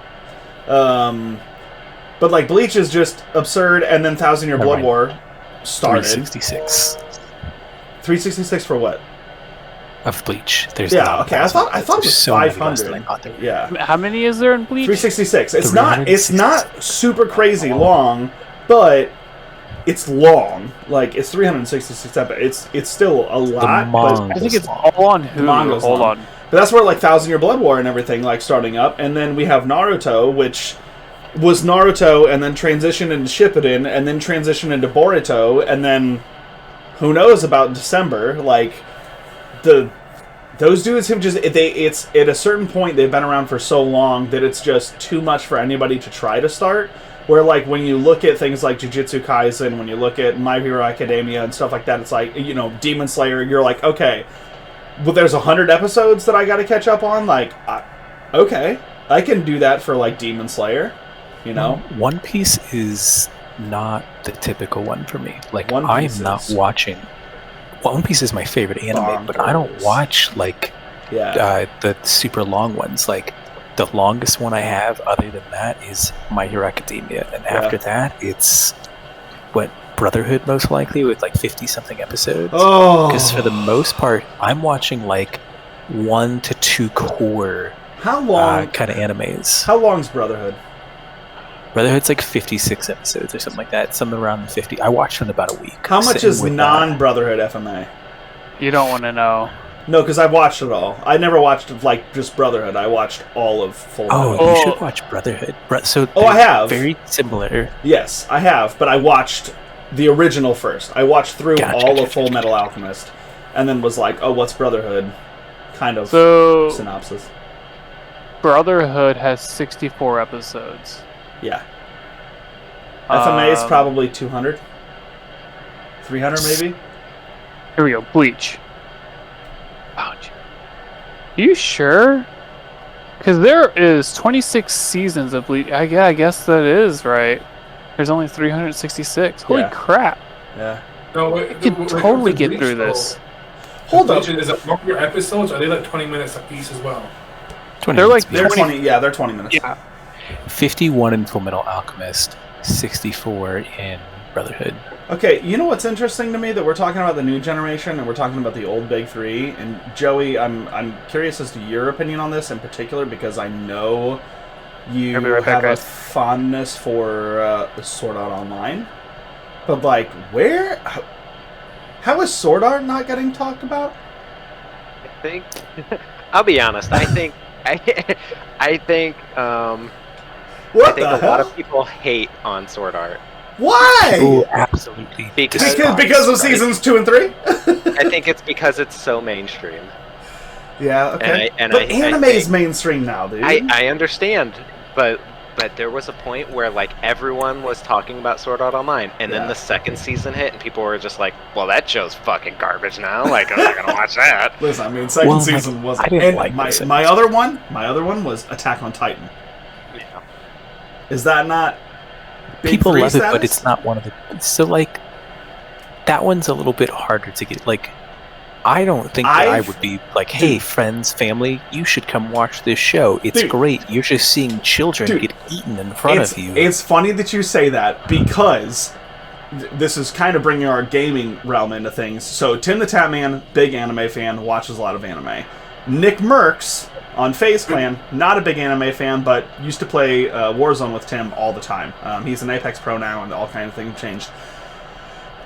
Speaker 4: But like Bleach is just absurd, and then 1,000 Year Blood
Speaker 2: Never
Speaker 4: War started.
Speaker 2: 366
Speaker 4: 366 for what?
Speaker 2: of Bleach. There's
Speaker 4: Yeah,
Speaker 2: not
Speaker 4: okay. I thought it
Speaker 2: There's
Speaker 4: was
Speaker 2: so many less than
Speaker 4: 500.
Speaker 2: I thought there were.
Speaker 4: Yeah.
Speaker 1: How many is there in Bleach?
Speaker 4: 366. It's not super crazy long, but it's long. Like it's 366 episodes. It's still a lot, but
Speaker 1: I think it's all on Hulu.
Speaker 4: Manga's
Speaker 1: Hold
Speaker 4: long.
Speaker 1: on.
Speaker 4: But that's where like 1,000 Year Blood War and everything like starting up, and then we have Naruto, which was Naruto, and then transitioned into Shippuden, and then transitioned into Boruto, and then who knows about December? Like those dudes have just it's at a certain point they've been around for so long that it's just too much for anybody to try to start. Where like when you look at things like Jujutsu Kaisen, when you look at My Hero Academia and stuff like that, it's like, you know, Demon Slayer, you're like, okay, well, there's 100 episodes that I got to catch up on. Like, okay, I can do that for like Demon Slayer. You know,
Speaker 2: One Piece is not the typical one for me. Like,
Speaker 4: One
Speaker 2: I
Speaker 4: Piece
Speaker 2: am not
Speaker 4: is
Speaker 2: watching. One Piece is my favorite anime, but I don't
Speaker 4: bonkers.
Speaker 2: watch like
Speaker 4: yeah.
Speaker 2: the super long ones. Like, the longest one I have, other than that, is My Hero Academia, and after that, it's what Brotherhood most likely with like 50 something episodes.
Speaker 4: Oh,
Speaker 2: Because for the most part, I'm watching like 1 to 2 core
Speaker 4: how long?
Speaker 2: kind of animes.
Speaker 4: How long's Brotherhood?
Speaker 2: Brotherhood's like 56 episodes or something like that, something around the 50. I watched it in about a week.
Speaker 4: How much
Speaker 2: sitting
Speaker 4: is
Speaker 2: with,
Speaker 4: non-Brotherhood FMA?
Speaker 1: You don't want to know.
Speaker 4: No, because I've watched it all. I never watched like just Brotherhood. I watched all of Full Metal.
Speaker 2: Oh, you should watch Brotherhood. So
Speaker 4: I have.
Speaker 2: Very similar.
Speaker 4: Yes, I have, but I watched the original first. I watched through all of Full Metal Alchemist, and then was like, oh, what's Brotherhood? Kind of
Speaker 1: So
Speaker 4: synopsis.
Speaker 1: Brotherhood has 64 episodes.
Speaker 4: Yeah. FMA is
Speaker 1: Um,
Speaker 4: probably 200. 300 maybe?
Speaker 1: Here we go. Bleach. Ouch. You sure? Because there is 26 seasons of Bleach. I guess that is right. There's only 366. Holy
Speaker 4: Yeah.
Speaker 1: crap.
Speaker 4: Yeah.
Speaker 5: No,
Speaker 1: I could totally get through this.
Speaker 4: Hold up.
Speaker 5: Is it longer episodes? Are they like 20 minutes a piece as well?
Speaker 2: 20
Speaker 1: They're
Speaker 2: minutes
Speaker 1: like-
Speaker 2: each.
Speaker 4: They're
Speaker 1: 20
Speaker 4: 20. Yeah, they're 20 minutes.
Speaker 1: Yeah.
Speaker 2: 51 in Full Metal Alchemist, 64 in Brotherhood.
Speaker 4: Okay, you know what's interesting to me that we're talking about the new generation and we're talking about the old big three. And Joey, I'm curious as to your opinion on this in particular because I know you
Speaker 1: I'll be right back,
Speaker 4: have a
Speaker 1: guys.
Speaker 4: fondness for Sword Art Online. But like, how is Sword Art not getting talked about?
Speaker 3: I think. I'll be honest. I think. I think.
Speaker 4: What
Speaker 3: I think
Speaker 4: the
Speaker 3: a
Speaker 4: hell?
Speaker 3: lot of people hate on Sword Art.
Speaker 4: Why?
Speaker 2: Oh, absolutely.
Speaker 3: Because-
Speaker 2: despise
Speaker 4: Because of
Speaker 2: Sword Art.
Speaker 4: seasons 2 and 3?
Speaker 3: I think it's because it's so mainstream.
Speaker 4: Yeah, okay.
Speaker 3: And
Speaker 4: but
Speaker 3: I
Speaker 4: anime is
Speaker 3: think-
Speaker 4: mainstream now, dude.
Speaker 3: I understand, but there was a point where like everyone was talking about Sword Art Online, and
Speaker 4: Yeah.
Speaker 3: then the second season hit, and people were just like, "Well, that show's fucking garbage now. Like, I'm not gonna watch that."
Speaker 4: Listen, I mean, second
Speaker 2: Well, like,
Speaker 4: season wasn't.
Speaker 2: I didn't
Speaker 4: And
Speaker 2: like
Speaker 4: my
Speaker 2: the
Speaker 4: my
Speaker 2: second
Speaker 4: other one was Attack on Titan.
Speaker 3: Yeah.
Speaker 4: Is that not big
Speaker 2: People
Speaker 4: three
Speaker 2: love it, but
Speaker 4: status?
Speaker 2: it's not one of the. So, like, that one's a little bit harder to get. Like, I don't think that I
Speaker 4: I've-
Speaker 2: would be like, hey, friends, family, you should come watch this show. It's
Speaker 4: Dude.
Speaker 2: great. You're just seeing children
Speaker 4: Dude.
Speaker 2: get eaten in front of you.
Speaker 4: It's funny that you say that because this is kind of bringing our gaming realm into things. So Tim the Tatman, big anime fan, watches a lot of anime. Nick Merckx on FaZe Clan, not a big anime fan, but used to play Warzone with Tim all the time. He's an Apex Pro now, and all kinds of things changed.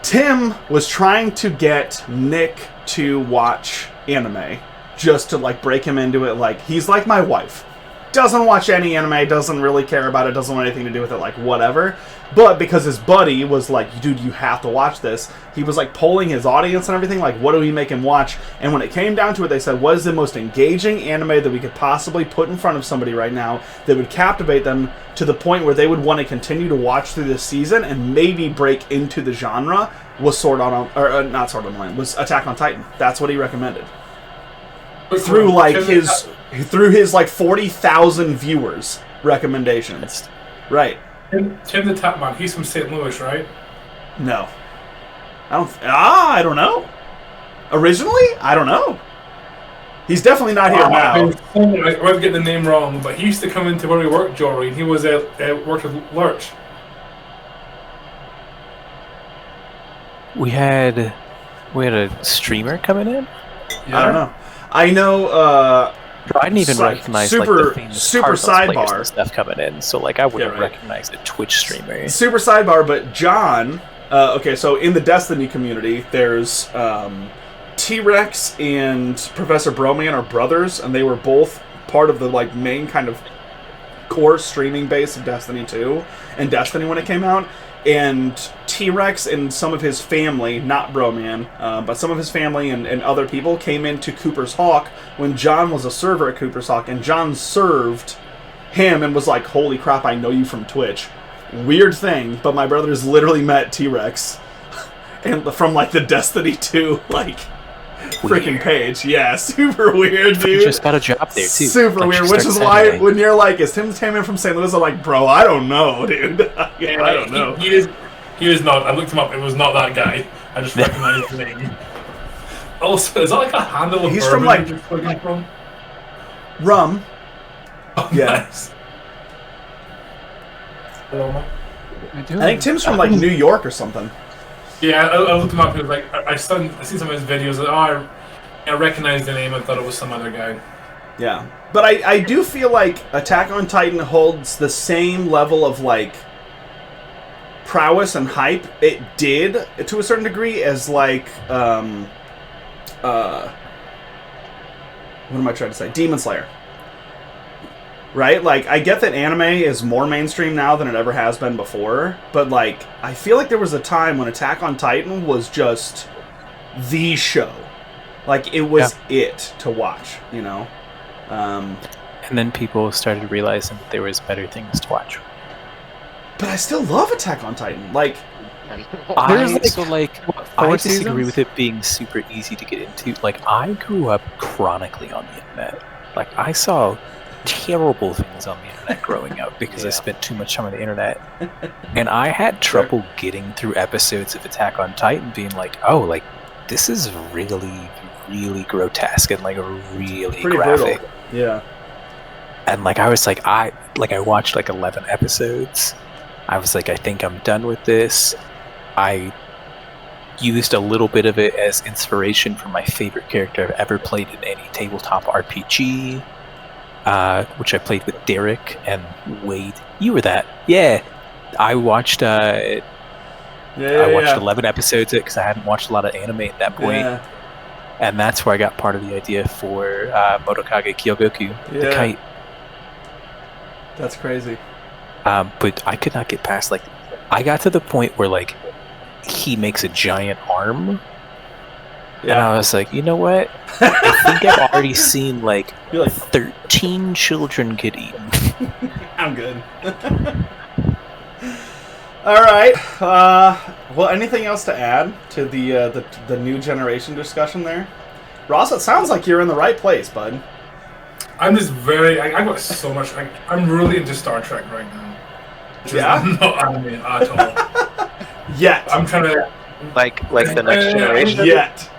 Speaker 4: Tim was trying to get Nick to watch anime, just to like break him into it. Like, he's like my wife. Doesn't watch any anime, doesn't really care about it, doesn't want anything to do with it, like whatever. But because his buddy was like, dude, you have to watch this, he was like polling his audience and everything, like, what do we make him watch? And when it came down to it, they said, what is the most engaging anime that we could possibly put in front of somebody right now that would captivate them to the point where they would want to continue to watch through this season and maybe break into the genre? Was Sword Art not Sword Art Online, was Attack on Titan. That's what he recommended. Through like his like 40,000 viewers recommendations. Right.
Speaker 5: Tim the Tatman, he's from St. Louis, right?
Speaker 4: No. I don't know. Originally? I don't know. He's definitely not here now.
Speaker 5: I might get the name wrong, but he used to come into where we worked, Jory, and he was worked with Lurch.
Speaker 2: We had a streamer coming in.
Speaker 4: I don't know. I know
Speaker 2: I didn't even recognize like the famous Cardinals players
Speaker 4: sidebar
Speaker 2: and stuff coming in. So like I would have
Speaker 4: Yeah, right.
Speaker 2: recognized a Twitch streamer.
Speaker 4: Super sidebar, but John. Okay, so in the Destiny community, there's T-Rex and Professor Broman are brothers, and they were both part of the like main kind of core streaming base of Destiny 2 and Destiny when it came out. And T-Rex and some of his family, not Broman, but some of his family and other people came into Cooper's Hawk when John was a server at Cooper's Hawk, and John served him and was like, holy crap, I know you from Twitch. Weird thing, but my brothers literally met T-Rex and from like the Destiny 2 like freaking page. Yeah, super weird, dude.
Speaker 2: He just got a job there too.
Speaker 4: Super
Speaker 2: like,
Speaker 4: weird, which is why when you're like, is Tim Taman from St. Louis? I'm like, bro, I don't know, dude. I don't know.
Speaker 5: He is not. I looked him up. It was not that guy. I just recognized the name. Also, is that like a handle of
Speaker 4: He's
Speaker 5: bourbon
Speaker 4: from like
Speaker 5: you're plugging from?
Speaker 4: Rum.
Speaker 5: Oh,
Speaker 4: Yeah.
Speaker 5: nice.
Speaker 1: I
Speaker 4: I think Tim's from like New York or something.
Speaker 5: Yeah, I looked him up. He was like, I seen some of his videos. I recognized the name and thought it was some other guy.
Speaker 4: Yeah, but I do feel like Attack on Titan holds the same level of like prowess and hype it did to a certain degree as like what am I trying to say? Demon Slayer. Right? Like, I get that anime is more mainstream now than it ever has been before, but, like, I feel like there was a time when Attack on Titan was just the show. Like, it was it to watch, you know?
Speaker 2: And then people started realizing that there was better things to watch.
Speaker 4: But I still love Attack on Titan. Like,
Speaker 2: I
Speaker 1: four
Speaker 2: disagree
Speaker 1: seasons?
Speaker 2: with it being super easy to get into. Like, I grew up chronically on the internet. Like, I saw terrible things on the internet growing up because I spent too much time on the internet, and I had trouble getting through episodes of Attack on Titan being like, oh, like, this is really, really grotesque and like really
Speaker 4: pretty
Speaker 2: graphic.
Speaker 4: brutal. Yeah.
Speaker 2: And like, I was like, I watched like 11 episodes. I was like, I think I'm done with this. I used a little bit of it as inspiration for my favorite character I've ever played in any tabletop RPG, which I played with Derek and Wade. You were that. Yeah. I watched I watched 11 episodes of it because I hadn't watched a lot of anime at that point.
Speaker 4: Yeah.
Speaker 2: And that's where I got part of the idea for Motokage Kyogoku, the kite.
Speaker 4: That's crazy.
Speaker 2: But I could not get past, like, I got to the point where, like, he makes a giant arm. And I was like, you know what? I think I've already seen, like, 13 children get eaten.
Speaker 4: I'm good. All right. Well, anything else to add to the new generation discussion there? Ross, it sounds like you're in the right place, bud.
Speaker 5: I'm just I got so much. I'm really into Star Trek right now. Which is not anime at all.
Speaker 4: Yet.
Speaker 5: I'm trying to
Speaker 3: like the next generation.
Speaker 4: Yet.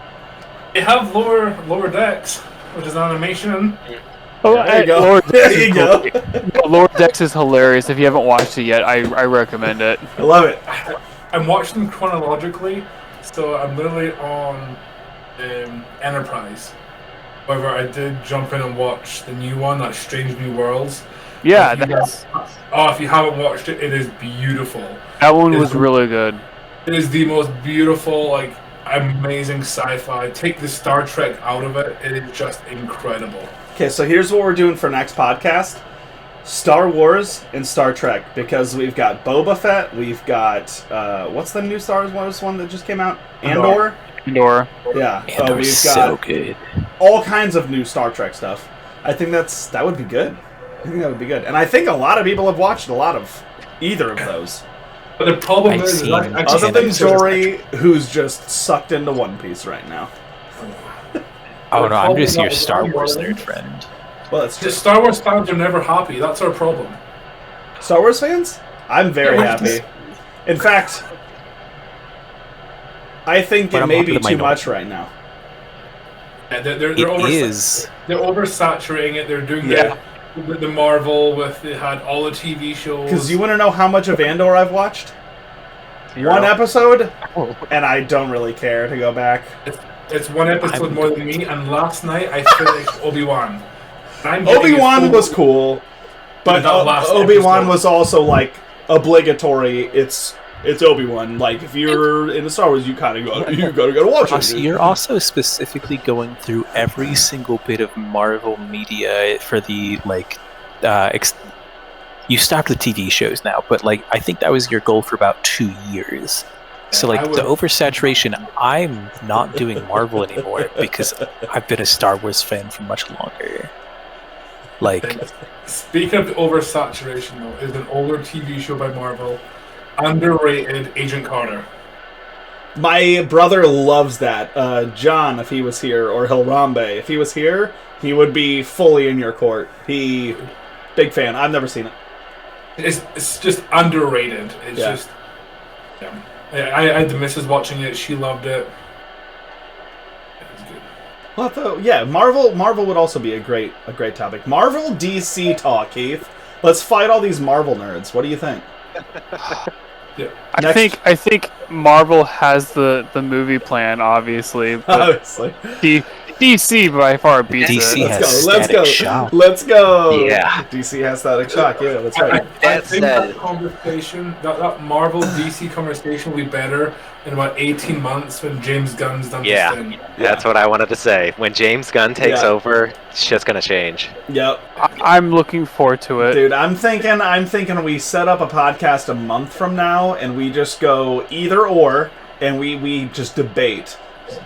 Speaker 5: They have lower decks, which is animation.
Speaker 1: Oh,
Speaker 4: there you go.
Speaker 1: Lower
Speaker 4: There you go.
Speaker 1: Lower Decks is hilarious. If you haven't watched it yet, I recommend it.
Speaker 4: I love it.
Speaker 5: I'm watching them chronologically, so I'm literally on Enterprise. However, I did jump in and watch the new one, that Strange New Worlds.
Speaker 1: Yeah,
Speaker 5: if you haven't watched it, it is beautiful.
Speaker 1: That one was really good.
Speaker 5: It is the most beautiful, like, amazing sci-fi. Take the Star Trek out of it, it is just incredible.
Speaker 4: Okay, so here's what we're doing for next podcast. Star Wars and Star Trek, because we've got Boba Fett, we've got, what's the new Star Wars one that just came out? Andor?
Speaker 1: Andor.
Speaker 4: Yeah, so
Speaker 2: Andor's
Speaker 4: we've
Speaker 2: so
Speaker 4: got
Speaker 2: good.
Speaker 4: all kinds of new Star Trek stuff. I think that would be good. I think that would be good. And I think a lot of people have watched a lot of either of those.
Speaker 5: But the problem
Speaker 2: I've
Speaker 5: is,
Speaker 2: seen-
Speaker 4: Other than Jory, who's just sucked into One Piece right now.
Speaker 2: Oh no, I'm just your
Speaker 5: Probably
Speaker 2: Star
Speaker 5: not
Speaker 2: Wars
Speaker 5: one.
Speaker 2: nerd friend.
Speaker 4: Well, it's
Speaker 5: the
Speaker 4: just
Speaker 5: Star Wars fans are never happy. That's our problem.
Speaker 4: Star Wars fans? I'm very happy. In fact, I think
Speaker 2: But
Speaker 4: it
Speaker 2: I'm
Speaker 4: may
Speaker 2: up
Speaker 4: be
Speaker 2: to the
Speaker 4: too
Speaker 2: minority.
Speaker 4: much right now.
Speaker 5: Yeah, they're
Speaker 2: It
Speaker 5: oversaturating
Speaker 2: is.
Speaker 5: They're oversaturating it. They're doing the Marvel with they had all the TV shows.
Speaker 4: Because you want to know how much of Andor I've watched? One episode, and I don't really care to go back.
Speaker 5: It's one episode more than me. And last night I finished Obi-Wan.
Speaker 4: Obi-Wan was cool, but
Speaker 5: that last
Speaker 4: Obi-Wan
Speaker 5: episode.
Speaker 4: was also like obligatory. It's Obi-Wan. Like if you're into Star Wars, you kind of gotta watch
Speaker 2: Ross,
Speaker 4: it. dude.
Speaker 2: you're also specifically going through every single bit of Marvel media for the you stopped the TV shows now, but like I think that was your goal for about 2 years. So like the oversaturation, I'm not doing Marvel anymore because I've been a Star Wars fan for much longer. Like,
Speaker 5: Speaking of the oversaturation, though, is an older TV show by Marvel, underrated Agent Carter.
Speaker 4: My brother loves that. John, if he was here, or Hilrambe, if he was here, he would be fully in your court. Big fan. I've never seen it.
Speaker 5: It's just underrated. It's just... Yeah. I had the missus watching it. She loved it.
Speaker 4: Well, Marvel would also be a great topic. Marvel DC talk, Keith. Let's fight all these Marvel nerds. What do you think?
Speaker 5: Yeah.
Speaker 1: I think Marvel has the movie plan, obviously. But
Speaker 4: Obviously.
Speaker 1: DC by far beats
Speaker 2: DC
Speaker 1: it.
Speaker 2: has
Speaker 4: Let's go.
Speaker 3: Yeah.
Speaker 4: DC has Static Shock. Yeah, that's right.
Speaker 5: I think that conversation, that Marvel DC conversation, will be better in about 18 months when James Gunn's done this thing.
Speaker 3: That's what I wanted to say. When James Gunn takes over, shit's gonna change.
Speaker 4: Yep.
Speaker 1: I'm looking forward to it.
Speaker 4: Dude, I'm thinking we set up a podcast a month from now and we just go either or, and we just debate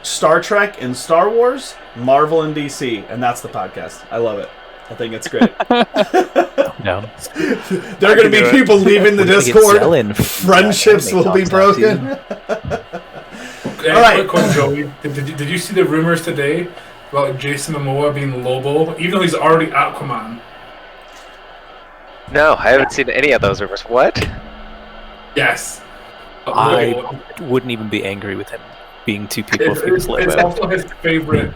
Speaker 4: Star Trek and Star Wars, Marvel and DC, and that's the podcast. I love it. I think it's great.
Speaker 2: No.
Speaker 4: There are going to be people leaving the Discord. Friendships will be broken.
Speaker 5: All right. Quick one, Joey. Did you see the rumors today about Jason Momoa being Lobo, even though he's already Aquaman?
Speaker 3: No, I haven't seen any of those rumors. What?
Speaker 5: Yes.
Speaker 2: I wouldn't even be angry with him being two people if he was Lobo.
Speaker 5: It's also his favorite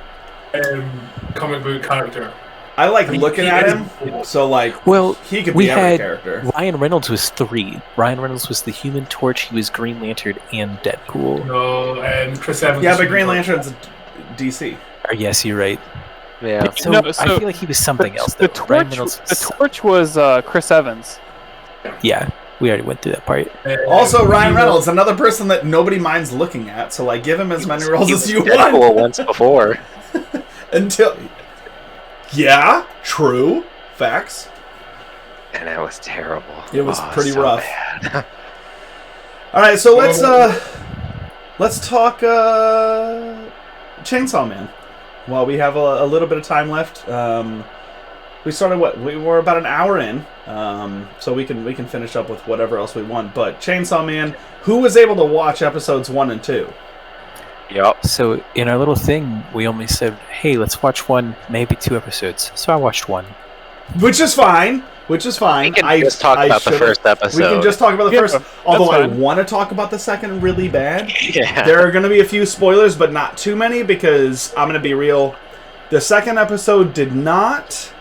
Speaker 5: comic book character.
Speaker 4: I like looking at him, so he could be every character.
Speaker 2: Ryan Reynolds was 3. Ryan Reynolds was the Human Torch, he was Green Lantern, and Deadpool.
Speaker 5: No, and Chris Evans.
Speaker 4: Yeah, but Green Lantern's DC.
Speaker 2: Yes, you're right.
Speaker 3: Yeah.
Speaker 2: So I feel like he was something else.
Speaker 1: The Torch was Chris Evans.
Speaker 2: Yeah, we already went through that part.
Speaker 4: Also, Ryan Reynolds, another person that nobody minds looking at, so give him as many roles as you want.
Speaker 3: Deadpool once before.
Speaker 4: Yeah, true. Facts.
Speaker 3: And that was terrible.
Speaker 4: It was pretty
Speaker 3: so
Speaker 4: rough.
Speaker 3: bad.
Speaker 4: All right, so let's talk Chainsaw Man. Well, we have a little bit of time left. We started we were about an hour in, so we can finish up with whatever else we want. But Chainsaw Man, who was able to watch episodes 1 and 2?
Speaker 3: Yep.
Speaker 2: So in our little thing, we only said, "Hey, let's watch 1, maybe 2 episodes." So I watched 1,
Speaker 4: which is fine.
Speaker 3: We can just talk about the first episode.
Speaker 4: We can just talk about the first. Although I
Speaker 1: fine.
Speaker 4: want to talk about the second really bad.
Speaker 3: Yeah.
Speaker 4: There are going to be a few spoilers, but not too many because I'm going to be real. The second episode did not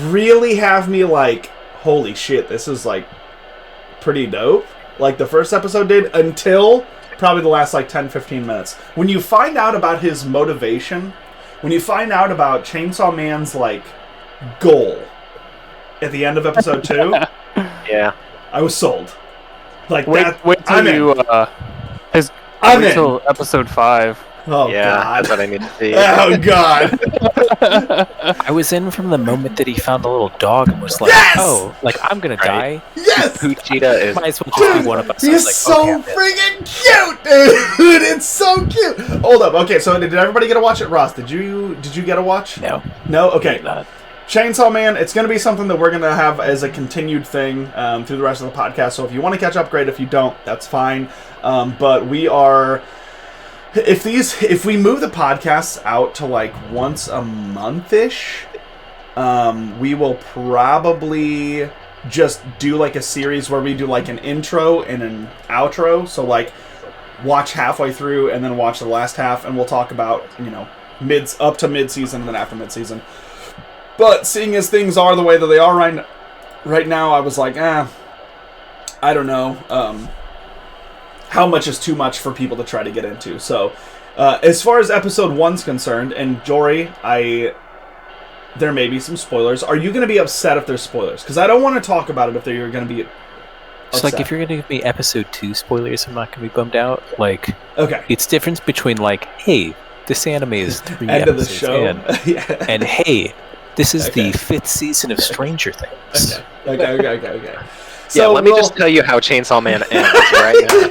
Speaker 4: really have me holy shit, this is pretty dope. Like the first episode did, until probably the last 10-15 minutes. When you find out about his motivation, when you find out about Chainsaw Man's goal at the end of episode 2,
Speaker 3: yeah,
Speaker 4: I was sold.
Speaker 1: Wait till episode 5.
Speaker 4: Oh
Speaker 3: yeah,
Speaker 4: God.
Speaker 3: that's what I need to see.
Speaker 4: Oh God.
Speaker 2: I was in from the moment that he found the little dog and was like,
Speaker 4: Yes!
Speaker 2: "Oh, I'm gonna die."
Speaker 4: Yes!
Speaker 3: Pochita is.
Speaker 2: Might as well just be one of us. I
Speaker 4: He's
Speaker 2: was
Speaker 4: so
Speaker 2: okay,
Speaker 4: freaking cute, dude! It's so cute! Hold up, okay, so did everybody get a watch it? Ross, did you get a watch?
Speaker 2: No.
Speaker 4: No? Okay.
Speaker 2: Not.
Speaker 4: Chainsaw Man, it's going to be something that we're going to have as a continued thing through the rest of the podcast, so if you want to catch up, great. If you don't, that's fine. But we are... If we move the podcasts out to once a month-ish, we will probably just do a series where we do an intro and an outro. So watch halfway through and then watch the last half, and we'll talk about up to mid-season and then after mid-season. But seeing as things are the way that they are right now, I was I don't know. How much is too much for people to try to get into? So, as far as episode 1's concerned, and Jory, there may be some spoilers. Are you going to be upset if there's spoilers? Because I don't want to talk about it if you're going to be upset.
Speaker 2: So if you're going to give me episode 2 spoilers, I'm not going to be bummed out.
Speaker 4: Okay.
Speaker 2: It's difference between hey, this anime is 3
Speaker 4: End of the
Speaker 2: episodes
Speaker 4: show.
Speaker 2: in, and hey, this is the 5th season of Stranger Things.
Speaker 4: Okay.
Speaker 3: So yeah, let me just tell you how Chainsaw Man ends right now.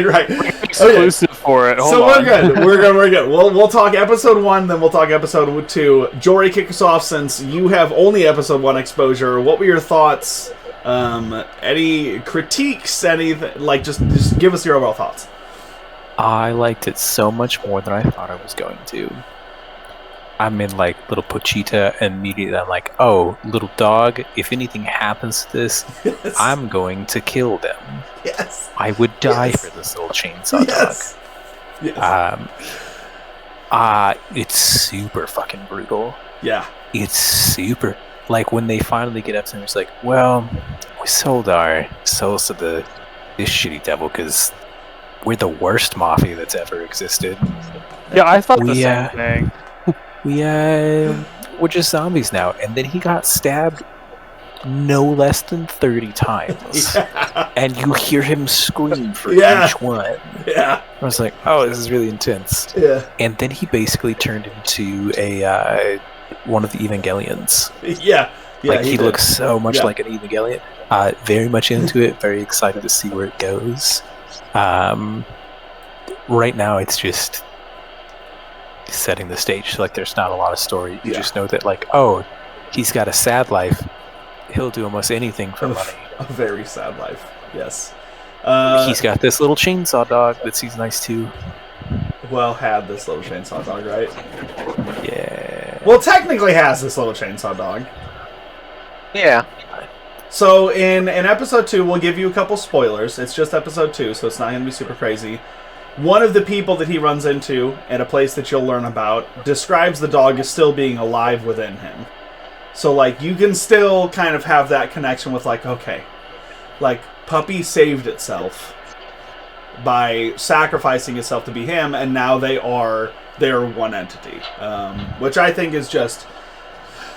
Speaker 4: Right.
Speaker 1: Exclusive for it. Hold
Speaker 4: so
Speaker 1: on.
Speaker 4: We're good. We'll talk episode 1, then we'll talk episode 2. Jory, kick us off since you have only episode 1 exposure. What were your thoughts Any critiques? Anything? Like, just give us your overall thoughts.
Speaker 2: I liked it so much more than I thought I was going to. I'm in like little Pochita, and immediately I'm like, oh, little dog, if anything happens to this,
Speaker 4: Yes.
Speaker 2: I'm going to kill them.
Speaker 4: Yes.
Speaker 2: I would die
Speaker 4: Yes.
Speaker 2: for this little chainsaw
Speaker 4: Yes. Yes.
Speaker 2: It's super fucking brutal.
Speaker 4: Yeah.
Speaker 2: It's super, like when they finally get up to him, it's like, well, we sold our souls to this shitty devil because we're the worst mafia that's ever existed.
Speaker 1: Yeah, I thought the
Speaker 2: We,
Speaker 1: same thing.
Speaker 2: We're just zombies now. And then he got stabbed no less than 30 times.
Speaker 4: Yeah.
Speaker 2: And you hear him scream for
Speaker 4: Yeah.
Speaker 2: each one.
Speaker 4: Yeah.
Speaker 2: I was like, oh, this is really intense.
Speaker 4: Yeah.
Speaker 2: And then he basically turned into a one of the Evangelions.
Speaker 4: Yeah. Yeah.
Speaker 2: Like he
Speaker 4: did.
Speaker 2: looks so much
Speaker 4: Yeah.
Speaker 2: like an Evangelion. Very much into it. Very excited to see where it goes. Right now, it's just setting the stage. So, like, there's not a lot of story. You just know that, like, oh, he's got a sad life. He'll do almost anything for money.
Speaker 4: A very sad life. Yes.
Speaker 2: He's got this little chainsaw dog that seems nice too.
Speaker 4: Well, had this little chainsaw dog, right?
Speaker 2: Yeah.
Speaker 4: Well, technically has this little chainsaw dog.
Speaker 3: Yeah.
Speaker 4: So in episode 2, we'll give you a couple spoilers. It's just episode 2, so it's not going to be super crazy. One of the people that he runs into at a place that you'll learn about describes the dog as still being alive within him. So, like, you can still kind of have that connection with, like, okay, like, Puppy saved itself by sacrificing itself to be him, and now they're one entity, which I think is just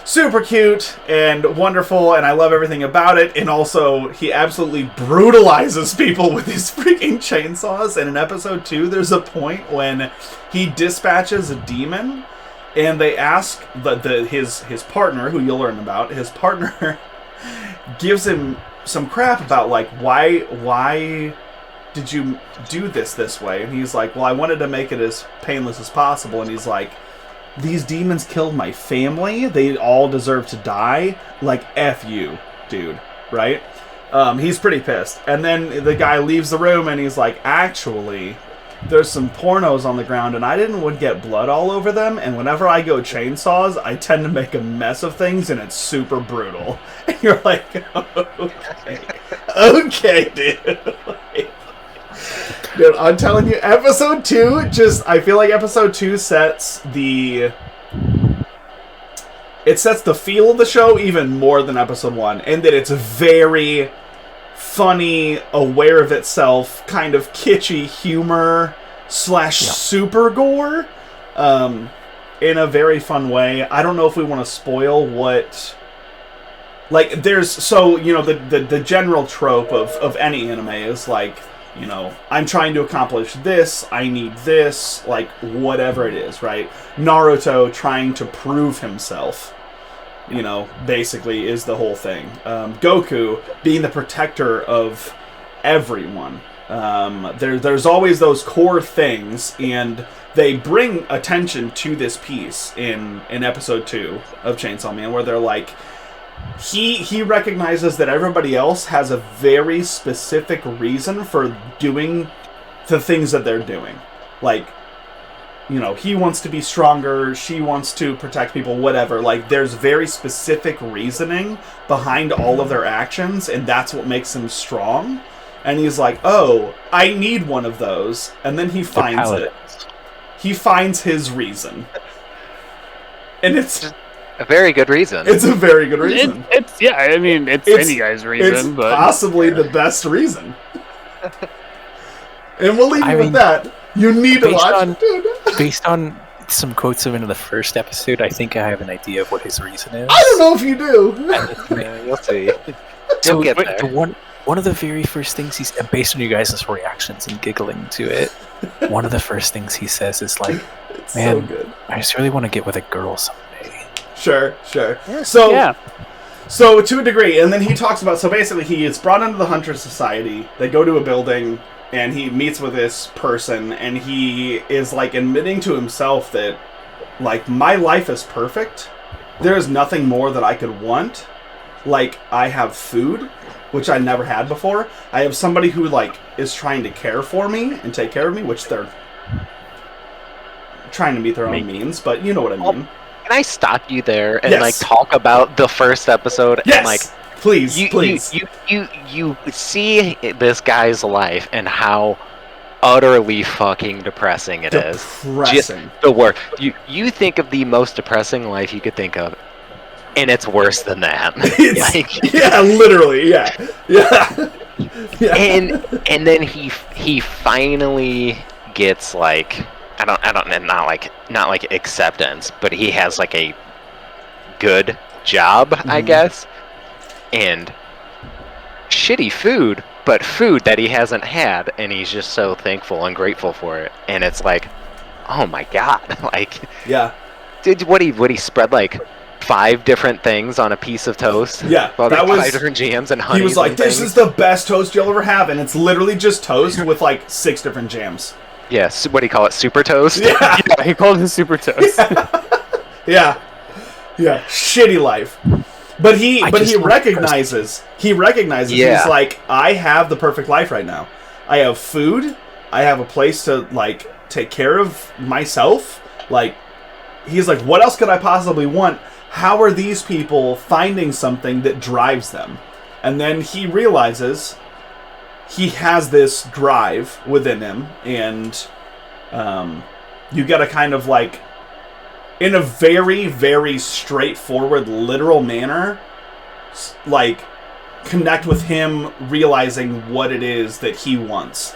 Speaker 4: super cute and wonderful, and I love everything about it. And also, he absolutely brutalizes people with these freaking chainsaws. And in episode 2, there's a point when he dispatches a demon, and they ask his partner, who you'll learn about, his partner gives him some crap about, like, why did you do this way? And he's like, well, I wanted to make it as painless as possible. And he's like, these demons killed my family. They all deserve to die. Like, F you, dude. Right? He's pretty pissed. And then the guy leaves the room and he's like, actually, there's some pornos on the ground and I didn't want to get blood all over them. And whenever I go chainsaws, I tend to make a mess of things and it's super brutal. And you're like, okay. Okay, dude. Dude, I'm telling you, episode 2, I feel like episode 2 sets the feel of the show even more than episode 1, and that it's very funny, aware of itself, kind of kitschy humor / super gore, in a very fun way. I don't know if we want to spoil what... Like, there's... So, you know, the general trope of any anime is, like, you know, I'm trying to accomplish this, I need this, like, whatever it is, right? Naruto trying to prove himself, you know, basically is the whole thing. Goku being the protector of everyone. There's always those core things, and they bring attention to this piece in episode 2 of Chainsaw Man, where they're like, he recognizes that everybody else has a very specific reason for doing the things that they're doing. Like, you know, he wants to be stronger, she wants to protect people, whatever. Like, there's very specific reasoning behind all of their actions, and that's what makes them strong. And he's like, oh, I need one of those. And then he finds it. He finds his reason. And it's...
Speaker 3: a very good reason.
Speaker 4: It's a very good reason.
Speaker 1: It's any guy's reason,
Speaker 4: it's
Speaker 1: but
Speaker 4: possibly the best reason. And we'll leave you with that. You need to watch it.
Speaker 2: Based on some quotes of him in the first episode, I think I have an idea of what his reason is.
Speaker 4: I don't know if you do.
Speaker 3: Yeah, you'll see.
Speaker 2: So
Speaker 3: You'll get there.
Speaker 2: One of the very first things he's, based on you guys' reactions and giggling to it, one of the first things he says is like,
Speaker 4: It's
Speaker 2: man,
Speaker 4: so good.
Speaker 2: I just really want to get with a girl someday.
Speaker 4: Sure. So,
Speaker 1: yeah.
Speaker 4: So to a degree, and then he talks about, so basically he is brought into the Hunter Society, they go to a building, and he meets with this person, and he is like admitting to himself that, like, my life is perfect, there is nothing more that I could want, like I have food, which I never had before. I have somebody who like is trying to care for me and take care of me, which they're trying to meet their own means, but you know what I mean.
Speaker 3: Can I stop you there and
Speaker 4: Yes.
Speaker 3: like talk about the first episode?
Speaker 4: Yes,
Speaker 3: And, like,
Speaker 4: please,
Speaker 3: you see this guy's life and how utterly fucking depressing it is. Just
Speaker 4: Depressing.
Speaker 3: the worst. You think of the most depressing life you could think of, and it's worse than that.
Speaker 4: It's, yeah, literally, yeah.
Speaker 3: And then he finally gets like not like acceptance, but he has like a good job, I guess, and shitty food, but food that he hasn't had, and he's just so thankful and grateful for it. And it's like, oh my god, like,
Speaker 4: Yeah.
Speaker 3: did what he spread like 5 different things on a piece of toast?
Speaker 4: Yeah,
Speaker 3: Well,
Speaker 4: that was
Speaker 3: 5 different jams and honey.
Speaker 4: He was like, "This is the best toast you'll ever have," and it's literally just toast with like 6 different jams.
Speaker 3: yeah. What do you call it? Super toast.
Speaker 4: Yeah,
Speaker 1: Yeah, he called it super toast.
Speaker 4: yeah, shitty life. But he
Speaker 2: just
Speaker 4: recognizes.
Speaker 3: Yeah.
Speaker 4: He's like, I have the perfect life right now. I have food. I have a place to like take care of myself. Like, he's like, what else could I possibly want? How are these people finding something that drives them? And then he realizes he has this drive within him, and you gotta kind of like, in a very, very straightforward, literal manner, like, connect with him realizing what it is that he wants.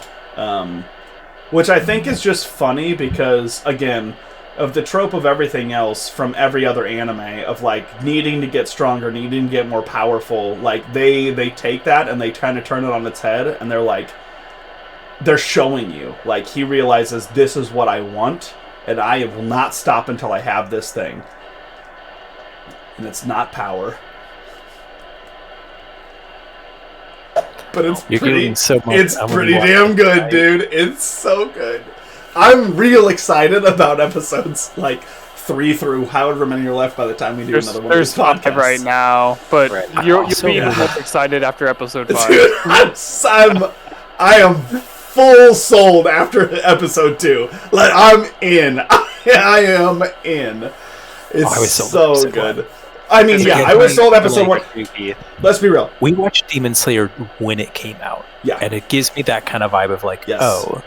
Speaker 4: Which I think is just funny because, again, of the trope of everything else from every other anime of, like, needing to get stronger, needing to get more powerful, like, they take that and they kind of turn it on its head, and they're like, they're showing you. Like, he realizes this is what I want, and I will not stop until I have this thing. And it's not power. But it's
Speaker 2: You're
Speaker 4: pretty,
Speaker 2: getting so much.
Speaker 4: it's
Speaker 2: I'm gonna
Speaker 4: pretty
Speaker 2: watch
Speaker 4: damn
Speaker 2: it
Speaker 4: good,
Speaker 2: tonight.
Speaker 4: dude. It's so good. I'm real excited about episodes, like, 3 through however many are left by the time we do another one of
Speaker 1: There's
Speaker 4: these podcasts.
Speaker 1: 5 right now, but
Speaker 3: Right.
Speaker 1: you'll
Speaker 2: So-
Speaker 1: be even more excited after episode 5.
Speaker 4: Dude, I am full sold after episode 2. Like, I'm in. I am in. It's
Speaker 2: I was sold
Speaker 4: so
Speaker 2: episode
Speaker 4: good.
Speaker 2: one.
Speaker 4: I mean,
Speaker 2: That's
Speaker 4: yeah,
Speaker 2: a
Speaker 4: I
Speaker 2: good
Speaker 4: was sold
Speaker 2: point.
Speaker 4: episode 1.
Speaker 3: Creepy.
Speaker 4: Let's be real.
Speaker 2: We watched Demon Slayer when it came out,
Speaker 4: Yeah.
Speaker 2: and it gives me that kind of vibe of like,
Speaker 4: Yes.
Speaker 2: oh,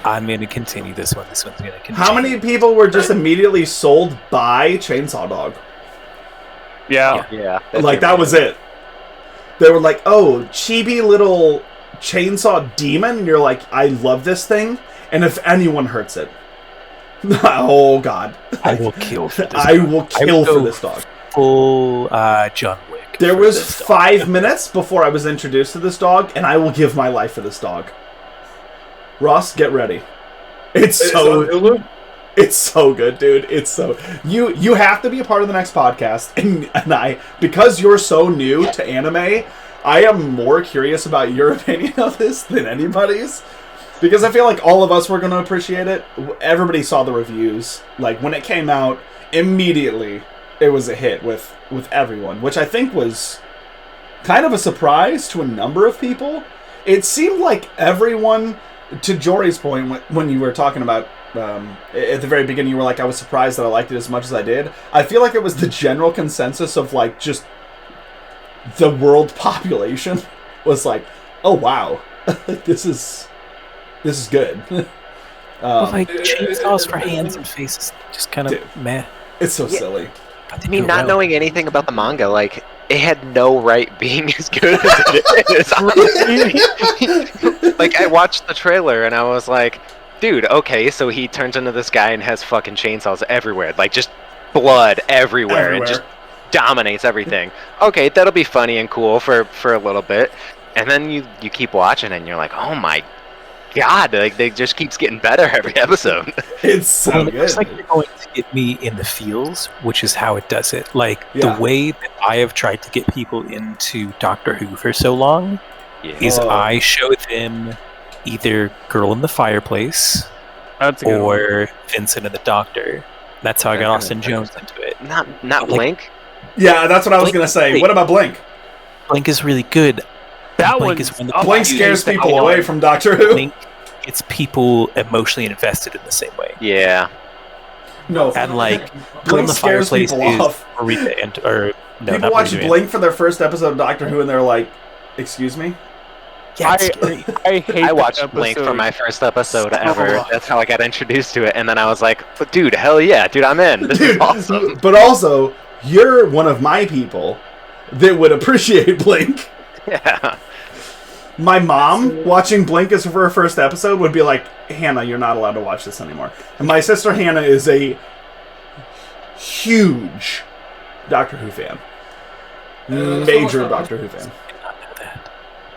Speaker 2: I'm going to continue this one. This one's going to continue.
Speaker 4: How many people were just immediately sold by Chainsaw Dog?
Speaker 1: Yeah.
Speaker 3: Yeah.
Speaker 4: Like, that was it. They were like, oh, chibi little chainsaw demon. And you're like, I love this thing. And if anyone hurts it, oh, God.
Speaker 2: I will kill for this.
Speaker 4: I
Speaker 2: dog.
Speaker 4: will
Speaker 2: I
Speaker 4: kill for
Speaker 2: go
Speaker 4: this dog.
Speaker 2: Full John Wick.
Speaker 4: There
Speaker 2: for
Speaker 4: was
Speaker 2: this dog.
Speaker 4: 5 minutes before I was introduced to this dog, and I will give my life for this dog. Ross, get ready. It's
Speaker 5: It's
Speaker 4: so
Speaker 5: on Hulu?
Speaker 4: it's so good, dude. It's so you have to be a part of the next podcast, and I, because you're so new to anime, I am more curious about your opinion of this than anybody's. Because I feel like all of us were going to appreciate it. Everybody saw the reviews. Like, when it came out, immediately it was a hit with everyone, which I think was kind of a surprise to a number of people. It seemed like everyone, to Jory's point, when you were talking about at the very beginning, you were like, I was surprised that I liked it as much as I did. I feel like it was the general consensus of, like, just the world population was like, oh, wow, this is good.
Speaker 2: Well, like chainsaws for hands and faces, just kind of
Speaker 4: Dude.
Speaker 2: meh.
Speaker 4: It's so silly.
Speaker 2: But
Speaker 3: I mean, not knowing anything about the manga, like, it had no right being as good as it is. Like, I watched the trailer and I was like, dude, okay, so he turns into this guy and has fucking chainsaws everywhere. Like, just blood everywhere. And just dominates everything. Okay, that'll be funny and cool for a little bit. And then you keep watching and you're like, oh my god, like, they just keeps getting better every episode.
Speaker 4: It's so
Speaker 2: Well, it
Speaker 4: good.
Speaker 2: looks like you're going to get me in the feels, which is how it does it. Like,
Speaker 4: Yeah.
Speaker 2: the way that I have tried to get people into Doctor Who for so long is
Speaker 4: Oh.
Speaker 2: I show them either Girl in the Fireplace
Speaker 1: That's a good one.
Speaker 2: or Vincent and the Doctor. That's how I got Austin Jones into it.
Speaker 3: Not
Speaker 2: Like-
Speaker 3: Blink.
Speaker 4: Yeah, that's what I was
Speaker 2: Blink-
Speaker 4: gonna say.
Speaker 2: wait.
Speaker 4: What about Blink?
Speaker 2: Blink is really good.
Speaker 1: That
Speaker 2: Blink
Speaker 1: one
Speaker 2: is when the
Speaker 4: Blink scares people away from Doctor Who.
Speaker 2: Blink gets people emotionally invested in the same way.
Speaker 3: Yeah.
Speaker 4: No,
Speaker 2: And like,
Speaker 4: Blink
Speaker 2: Put in the
Speaker 4: scares
Speaker 2: Fireplace
Speaker 4: people
Speaker 2: is
Speaker 4: off.
Speaker 2: Marita and or no,
Speaker 4: People
Speaker 2: not
Speaker 4: watch
Speaker 2: Marita.
Speaker 4: Blink for their first episode of Doctor Who, and they're like, "Excuse me."
Speaker 2: Yeah, it's scary.
Speaker 1: I hate
Speaker 3: I
Speaker 1: that
Speaker 3: watched Blink for
Speaker 1: episode.
Speaker 3: my first episode
Speaker 1: So
Speaker 3: ever.
Speaker 1: much.
Speaker 3: That's how I got introduced to it, and then I was like, "Dude, hell yeah, dude, I'm in. This is
Speaker 4: Dude,
Speaker 3: awesome."
Speaker 4: but also, you're one of my people that would appreciate Blink.
Speaker 3: Yeah.
Speaker 4: My mom, watching Blink as her first episode, would be like, "Hannah, you're not allowed to watch this anymore." And my sister Hannah is a huge Doctor Who fan. Major Doctor Who fan.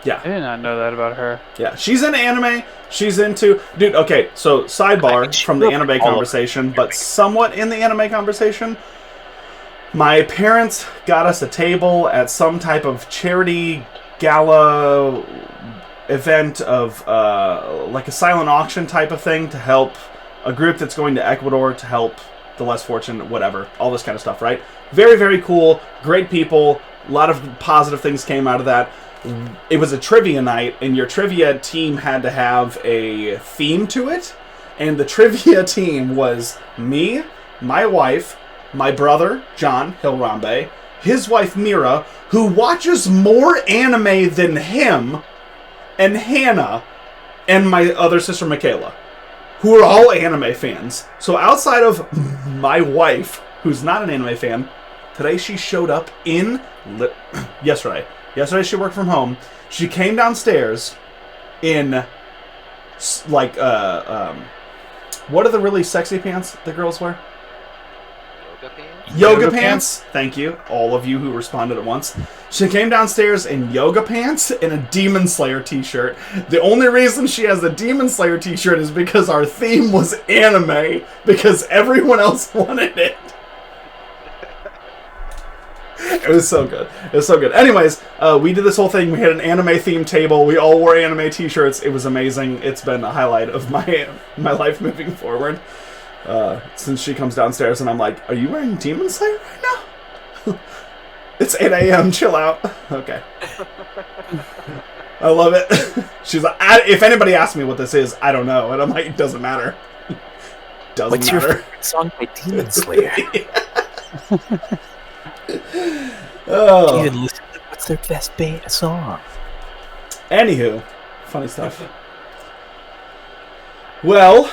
Speaker 1: I did not know that about her.
Speaker 4: Yeah, she's into anime. She's into... Dude, okay, so sidebar from the anime conversation, but somewhat in the anime conversation. My parents got us a table at some type of charity gala event of like a silent auction type of thing to help a group that's going to Ecuador to help the less fortunate, whatever, all this kind of stuff, right? Very, very cool, great people, a lot of positive things came out of that. It was a trivia night, and your trivia team had to have a theme to it, and the trivia team was me, my wife, my brother, John Hilrambe, his wife, Mira, who watches more anime than him, and Hannah, and my other sister, Michaela, who are all anime fans. So outside of my wife, who's not an anime fan, today she showed up in... Yesterday she worked from home. She came downstairs in, like, what are the really sexy pants the girls wear? Yoga pants. Thank you, all of you who responded at once. She came downstairs in yoga pants and a Demon Slayer t-shirt. The only reason she has a Demon Slayer t-shirt is because our theme was anime, because everyone else wanted it. It was so good. It was so good. Anyways, we did this whole thing. We had an anime themed table. We all wore anime t-shirts. It was amazing. It's been a highlight of my life moving forward. Since she comes downstairs and I'm like, "Are you wearing Demon Slayer right now?" It's 8 a.m. Chill out. Okay. I love it. She's like, if anybody asks me what this is, I don't know. And I'm like, it doesn't matter. Doesn't
Speaker 2: What's
Speaker 4: matter.
Speaker 2: your favorite song by Demon Slayer?
Speaker 4: Oh.
Speaker 2: Even listen to what's their best band song?
Speaker 4: Anywho, funny stuff. Well,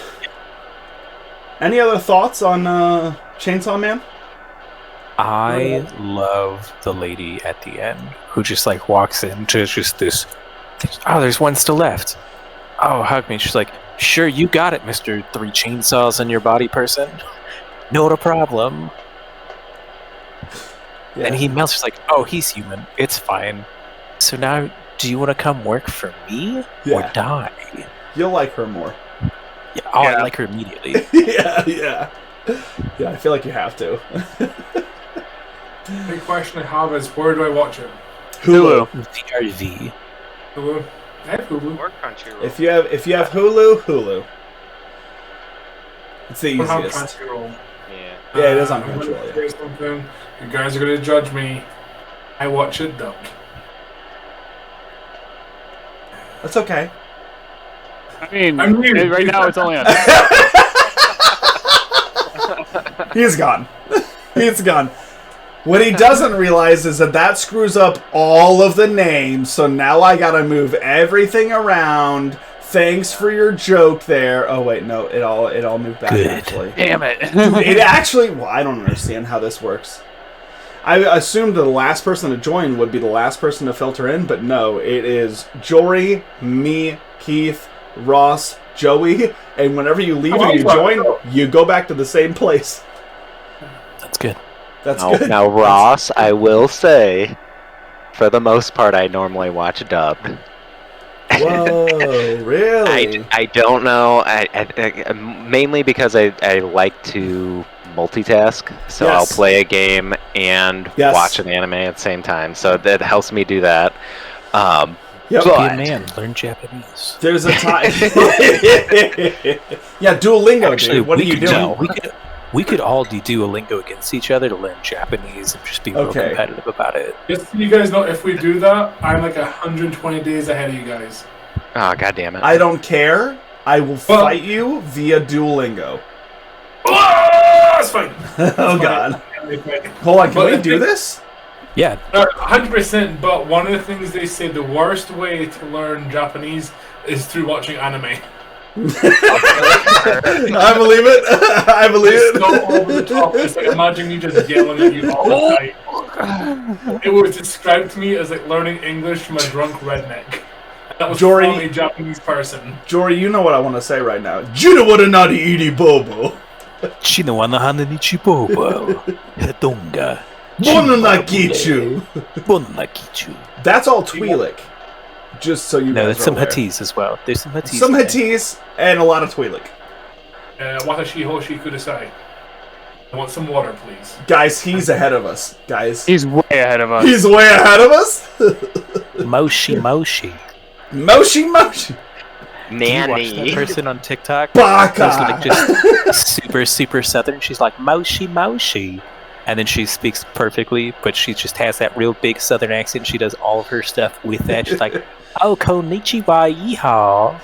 Speaker 4: any other thoughts on Chainsaw Man?
Speaker 2: I love the lady at the end who just like walks into just this. Oh, there's one still left. Oh, hug me. She's like, "Sure, you got it, Mr. 3 chainsaws in your body person. Not a problem."
Speaker 4: Yeah.
Speaker 2: And he melts. She's like, "Oh, he's human. It's fine. So now, do you want to come work for me or
Speaker 4: Yeah.
Speaker 2: die?"
Speaker 4: You'll like her more.
Speaker 2: Yeah. Oh,
Speaker 1: Yeah.
Speaker 2: I like her immediately.
Speaker 4: Yeah. I feel like you have to.
Speaker 5: Big question I have is, where do I watch it?
Speaker 1: Hulu.
Speaker 2: VRV.
Speaker 5: Hulu? I have Hulu.
Speaker 3: Or Crunchyroll.
Speaker 4: If you have Hulu. It's the
Speaker 5: I don't have
Speaker 4: easiest.
Speaker 5: Crunchyroll.
Speaker 3: Yeah.
Speaker 4: Yeah, it is on
Speaker 5: I'm gonna
Speaker 4: Crunchyroll, yeah.
Speaker 5: say something. You guys are gonna judge me. I watch it dubbed.
Speaker 4: That's okay.
Speaker 1: I mean,
Speaker 5: I'm new.
Speaker 1: right now it's only on.
Speaker 4: He's gone. He's gone. What he doesn't realize is that screws up all of the names, so now I gotta move everything around. Thanks for your joke there. Oh wait, no, it all moved back
Speaker 2: Good.
Speaker 4: actually.
Speaker 1: Damn it!
Speaker 4: It actually, well, I don't understand how this works. I assumed the last person to join would be the last person to filter in, but no, it is Jory, me, Keith, Ross, Joey, and whenever you leave and you join, you go back to the same place.
Speaker 2: That's good.
Speaker 4: That's
Speaker 3: Now,
Speaker 4: good.
Speaker 3: now, Ross, I will say, for the most part, I normally watch dubbed.
Speaker 4: Whoa, really?
Speaker 3: I don't know. I mainly because I like to multitask, so
Speaker 4: Yes.
Speaker 3: I'll play a game and
Speaker 4: Yes.
Speaker 3: watch an anime at the same time. So that helps me do that.
Speaker 4: Yep.
Speaker 2: Be
Speaker 3: But-
Speaker 2: a man. Learn Japanese.
Speaker 4: There's a time. Yeah, Duolingo,
Speaker 2: Actually,
Speaker 4: dude. What are
Speaker 2: we
Speaker 4: you
Speaker 2: could
Speaker 4: doing?
Speaker 2: We could all do Duolingo against each other to learn Japanese and just be real competitive about it.
Speaker 5: Just so you guys know, if we do that, I'm like 120 days ahead of you guys.
Speaker 3: Oh, God damn it.
Speaker 4: I don't care. I will fight you via Duolingo.
Speaker 5: Oh, that's fine.
Speaker 4: Oh, God. Hold on, can we do this?
Speaker 2: Yeah.
Speaker 5: 100%, but one of the things they say the worst way to learn Japanese is through watching anime.
Speaker 4: I believe it. I believe
Speaker 5: It's
Speaker 4: it.
Speaker 5: so over the top. It's like imagine me just yelling at you all the time. It was described to me as like learning English from a drunk redneck. That was
Speaker 4: Jory,
Speaker 5: from a Japanese person.
Speaker 4: Jory, you know what I want to say right now. Juno wa nari iri bobo.
Speaker 2: Chino wa nahana ni chibobo. Hedonga.
Speaker 4: Bonakichu.
Speaker 2: Bonakichu.
Speaker 4: That's all Twi'lek. Just so you
Speaker 2: know. No,
Speaker 4: guys
Speaker 2: there's some
Speaker 4: aware.
Speaker 2: Hatties as well. There's some Hatties.
Speaker 4: Some Hatties and a lot of Twi'lek.
Speaker 5: Watashi hoshi kudasai. I want some water, please.
Speaker 4: Guys, he's ahead of us. Guys.
Speaker 1: He's way ahead of us.
Speaker 4: He's way ahead of us?
Speaker 2: Moshi Moshi.
Speaker 4: Moshi Moshi.
Speaker 3: Nanny.
Speaker 2: You watch that person on TikTok?
Speaker 4: Baka.
Speaker 2: Who's like just super southern. She's like Moshi Moshi. And then she speaks perfectly, but she just has that real big southern accent. She does all of her stuff with that. She's like, oh, konnichiwa, yeehaw.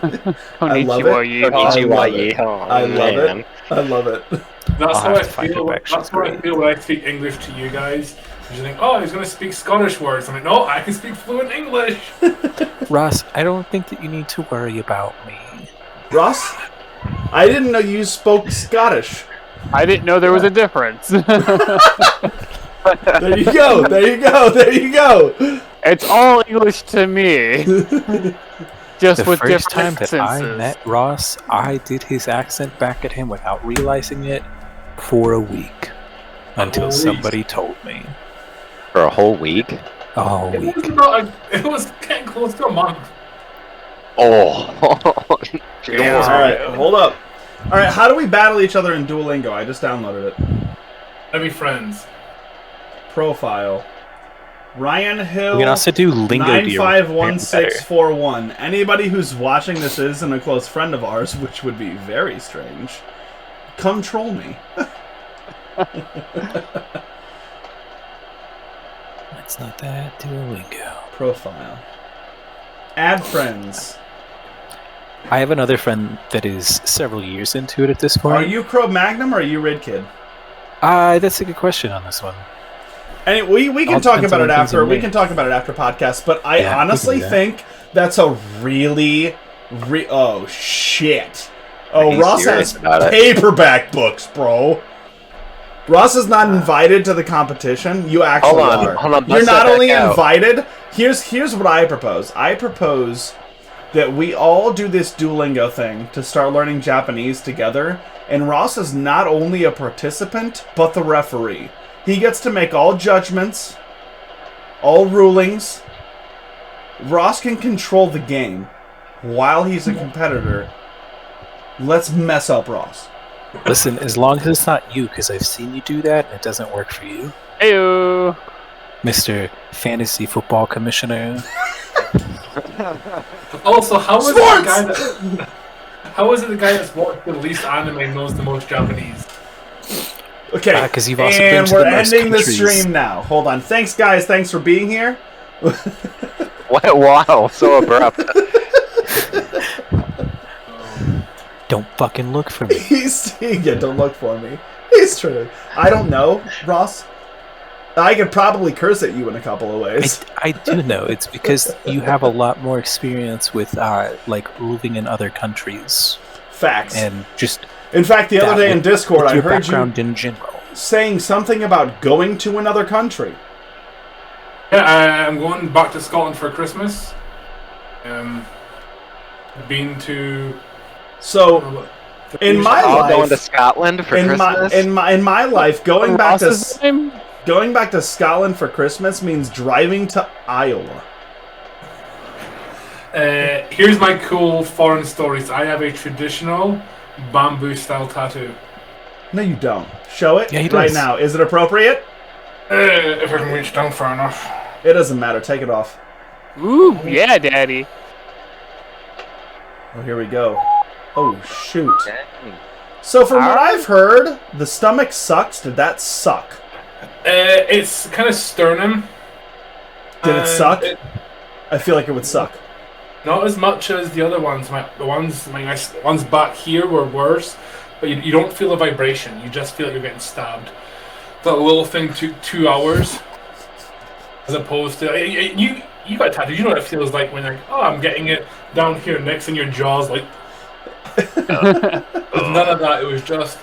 Speaker 1: Konnichiwa,
Speaker 3: Konnichiwa,
Speaker 4: I love it. I love it.
Speaker 5: That's
Speaker 2: I'll
Speaker 5: how I
Speaker 2: have to find
Speaker 5: feel.
Speaker 2: it back.
Speaker 5: That's how I feel when I speak English to you guys. You think, oh, he's going to speak Scottish words. I'm like, no, I can speak fluent English.
Speaker 2: Ross, I don't think that you need to worry about me.
Speaker 4: Ross, I didn't know you spoke Scottish.
Speaker 1: I didn't know there was a difference.
Speaker 4: There you go. There you go. There you go.
Speaker 1: It's all English to me. Just
Speaker 2: The
Speaker 1: with
Speaker 2: first
Speaker 1: different
Speaker 2: time that I
Speaker 1: senses.
Speaker 2: met Ross, I did his accent back at him without realizing it for a week. Until somebody told me.
Speaker 3: For a whole week?
Speaker 2: A whole week.
Speaker 5: It was getting close to a month.
Speaker 3: Oh.
Speaker 4: All right, hold up. All right, how do we battle each other in Duolingo? I just downloaded it.
Speaker 5: Let me friends.
Speaker 4: Profile. Ryan Hill.
Speaker 2: We can also do Lingo Deer.
Speaker 4: 951641. Anybody who's watching this isn't a close friend of ours, which would be very strange. Come troll me.
Speaker 2: That's not that Duolingo.
Speaker 4: Profile. Add friends.
Speaker 2: I have another friend that is several years into it at this point.
Speaker 4: Are you Cro-Magnum or are you Rid Kid?
Speaker 2: That's a good question on this one.
Speaker 4: And we can
Speaker 2: All
Speaker 4: talk
Speaker 2: depends
Speaker 4: about
Speaker 2: on
Speaker 4: it
Speaker 2: what comes
Speaker 4: after.
Speaker 2: in
Speaker 4: We
Speaker 2: me.
Speaker 4: can talk about it after podcast. But I
Speaker 2: Yeah, we can
Speaker 4: honestly
Speaker 2: do that.
Speaker 4: think that's a really, oh shit! Oh,
Speaker 3: Are you
Speaker 4: Ross
Speaker 3: serious
Speaker 4: has
Speaker 3: about it?
Speaker 4: paperback books, bro. Ross is not invited to the competition. You actually are.
Speaker 3: Hold on,
Speaker 4: You're
Speaker 3: bust
Speaker 4: not
Speaker 3: that
Speaker 4: only
Speaker 3: back out.
Speaker 4: invited. Here's what I propose. I propose that we all do this Duolingo thing to start learning Japanese together. And Ross is not only a participant, but the referee. He gets to make all judgments, all rulings. Ross can control the game while he's a competitor. Let's mess up Ross.
Speaker 2: Listen, as long as it's not you, because I've seen you do that and it doesn't work for you,
Speaker 1: Heyo.
Speaker 2: Mr. Fantasy Football Commissioner.
Speaker 5: Also, how is it
Speaker 4: Sports!
Speaker 5: the guy that? How is it the guy that's watched the least anime and knows the most Japanese?
Speaker 4: Okay,
Speaker 2: 'cause you've also been
Speaker 4: and
Speaker 2: to
Speaker 4: we're
Speaker 2: the most
Speaker 4: ending the
Speaker 2: countries.
Speaker 4: stream now. Hold on. Thanks, guys. Thanks for being here.
Speaker 3: Wow, so abrupt.
Speaker 2: Don't fucking look for me.
Speaker 4: Yeah, don't look for me. He's true. I don't know, Ross. I could probably curse at you in a couple of ways.
Speaker 2: I do know. It's because you have a lot more experience with, like, living in other countries.
Speaker 4: Facts.
Speaker 2: And just
Speaker 4: In fact, the other
Speaker 2: that
Speaker 4: day in
Speaker 2: with-
Speaker 4: Discord,
Speaker 2: with
Speaker 4: I
Speaker 2: your
Speaker 4: heard you
Speaker 2: background in general.
Speaker 4: saying something about going to another country.
Speaker 5: Yeah, I'm going back to Scotland for Christmas. Been to.
Speaker 4: So, in my
Speaker 3: All going to
Speaker 4: life,
Speaker 3: Scotland for Christmas?
Speaker 4: in my life, going back to
Speaker 1: Ross's name?
Speaker 4: going back to Scotland for Christmas means driving to Iowa.
Speaker 5: Here's my cool foreign stories. I have a traditional bamboo style tattoo.
Speaker 4: No, you don't. Show it
Speaker 2: Yeah, he
Speaker 4: right
Speaker 2: does.
Speaker 4: now. Is it appropriate?
Speaker 5: If I can reach down far enough.
Speaker 4: It doesn't matter. Take it off.
Speaker 1: Ooh, yeah, daddy.
Speaker 4: Oh, here we go. Oh, shoot. So from what I've heard, the stomach sucks. Did that suck?
Speaker 5: It's kind of sternum.
Speaker 4: Did it suck? I feel like it would suck.
Speaker 5: Not as much as the other ones. The ones back here were worse, but you don't feel a vibration. You just feel like you're getting stabbed. That little thing took 2 hours, as opposed to you got tattoos. You know what it feels like when I'm getting it down here next in your jaws, like. None of that. It was just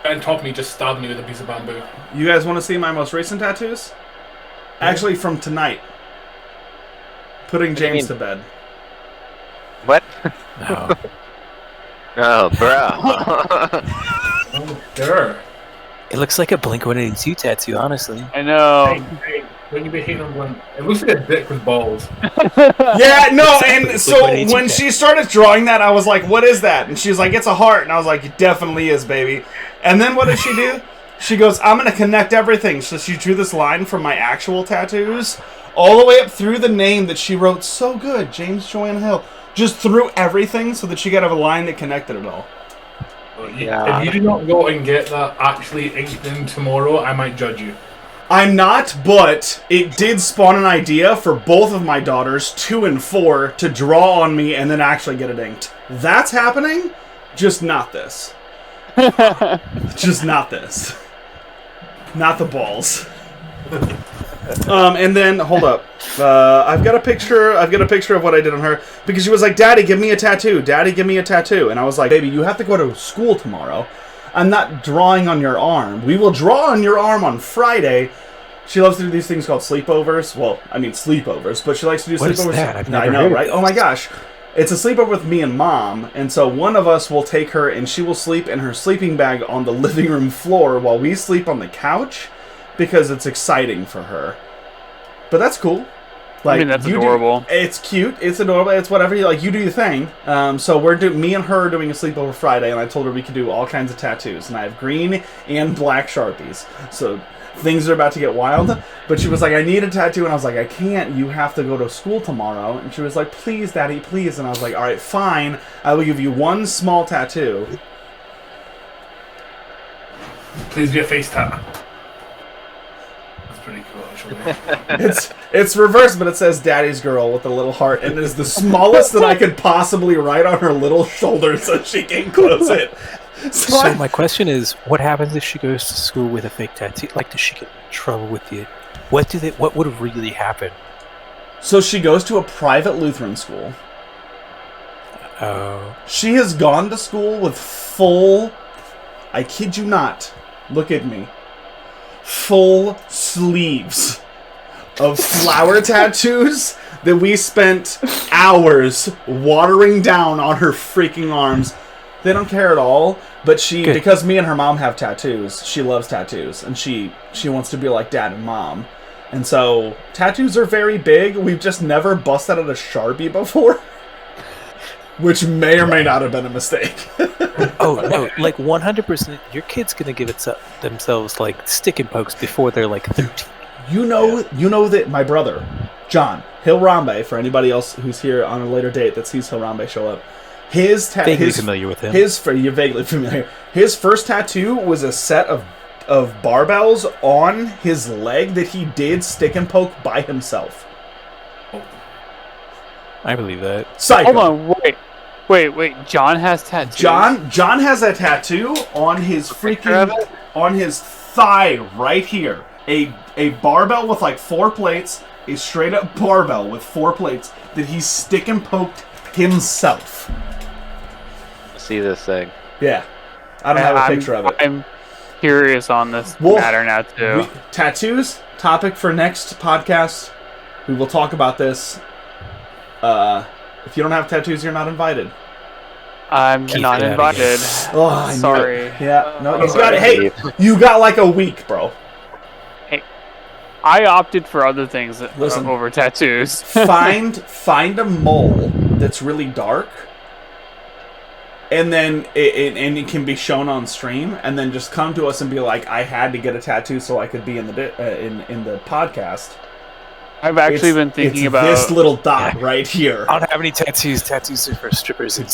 Speaker 5: and top of me just stabbed me with a piece of bamboo.
Speaker 4: You guys want to see my most recent tattoos? Actually, from tonight. Putting James to bed.
Speaker 3: What?
Speaker 2: No.
Speaker 3: Oh, bro.
Speaker 5: Oh, sure.
Speaker 2: It looks like a Blink-182 tattoo, honestly.
Speaker 1: I know.
Speaker 5: Hey, don't you be hating on one? It looks like a dick with balls.
Speaker 4: Yeah, no, and so when she started drawing that, I was like, what is that? And she was like, it's a heart. And I was like, it definitely is, baby. And then what did she do? She goes, I'm going to connect everything. So she drew this line from my actual tattoos all the way up through the name that she wrote so good, James Joanna Hill. Just through everything so that she could have a line that connected it all.
Speaker 5: Yeah. If you do not go and get that actually inked in tomorrow, I might judge you.
Speaker 4: I'm not, but it did spawn an idea for both of my daughters, 2 and 4, to draw on me and then actually get it inked. That's happening, just not this. Just not this. Not the balls. And then hold up. I've got a picture of what I did on her because she was like, "Daddy, give me a tattoo. Daddy, give me a tattoo." And I was like, "Baby, you have to go to school tomorrow. I'm not drawing on your arm. We will draw on your arm on Friday." She loves to do these things called sleepovers. Well, I mean sleepovers, but she likes to do sleepovers.
Speaker 2: What is that? I've never
Speaker 4: I know,
Speaker 2: heard of
Speaker 4: right?
Speaker 2: this.
Speaker 4: Oh my gosh. It's a sleepover with me and Mom, and so one of us will take her and she will sleep in her sleeping bag on the living room floor while we sleep on the couch because it's exciting for her. But that's cool. Like,
Speaker 1: I mean, that's adorable.
Speaker 4: It's cute. It's adorable. It's whatever. You do your thing. So me and her are doing a sleepover Friday, and I told her we could do all kinds of tattoos. And I have green and black Sharpies. So things are about to get wild. But she was like, I need a tattoo. And I was like, I can't. You have to go to school tomorrow. And she was like, please, Daddy, please. And I was like, all right, fine. I will give you one small tattoo.
Speaker 5: Please be a face tat. That's pretty cool, actually.
Speaker 4: It's reversed, but it says Daddy's Girl with a little heart. And it is the smallest that I could possibly write on her little shoulder so she can close it.
Speaker 2: So my question is, what happens if she goes to school with a fake tattoo? Like, does she get in trouble with you? What would really happen?
Speaker 4: So she goes to a private Lutheran school.
Speaker 2: Oh.
Speaker 4: She has gone to school with full, I kid you not, look at me, full sleeves of flower tattoos that we spent hours watering down on her freaking arms. They don't care at all, but because me and her mom have tattoos, she loves tattoos, and she wants to be like Dad and Mom. And so, tattoos are very big. We've just never busted out a Sharpie before. Which may or may not have been a mistake.
Speaker 2: Oh, no, like 100%, your kid's gonna give themselves, like, stick and pokes before they're, like, 13.
Speaker 4: You know that my brother, John Hilrambe, for anybody else who's here on a later date that sees Hilrambe show up,
Speaker 2: vaguely familiar with him.
Speaker 4: You're vaguely familiar. His first tattoo was a set of barbells on his leg that he did stick and poke by himself.
Speaker 2: I believe that.
Speaker 4: Psycho.
Speaker 1: Hold on, wait. John has tattoos.
Speaker 4: John has a tattoo on his on his thigh right here. A barbell with like 4 plates, a straight up barbell with 4 plates that he stick and poked himself.
Speaker 3: See this thing.
Speaker 4: Yeah. I don't have a picture of it.
Speaker 1: I'm curious on this matter now too.
Speaker 4: Tattoos, topic for next podcast. We will talk about this. If you don't have tattoos, you're not invited.
Speaker 1: I'm not invited.
Speaker 4: Oh,
Speaker 1: sorry.
Speaker 4: Yeah, no, you got it. Hey, you got like a week, bro.
Speaker 1: Hey, I opted for other things
Speaker 4: Listen.
Speaker 1: over tattoos.
Speaker 4: find a mole that's really dark, and then it can be shown on stream, and then just come to us and be like, I had to get a tattoo so I could be in the in the podcast.
Speaker 1: I've actually been thinking about
Speaker 4: this little dot right here.
Speaker 2: I don't have any tattoos. Tattoos are for strippers. And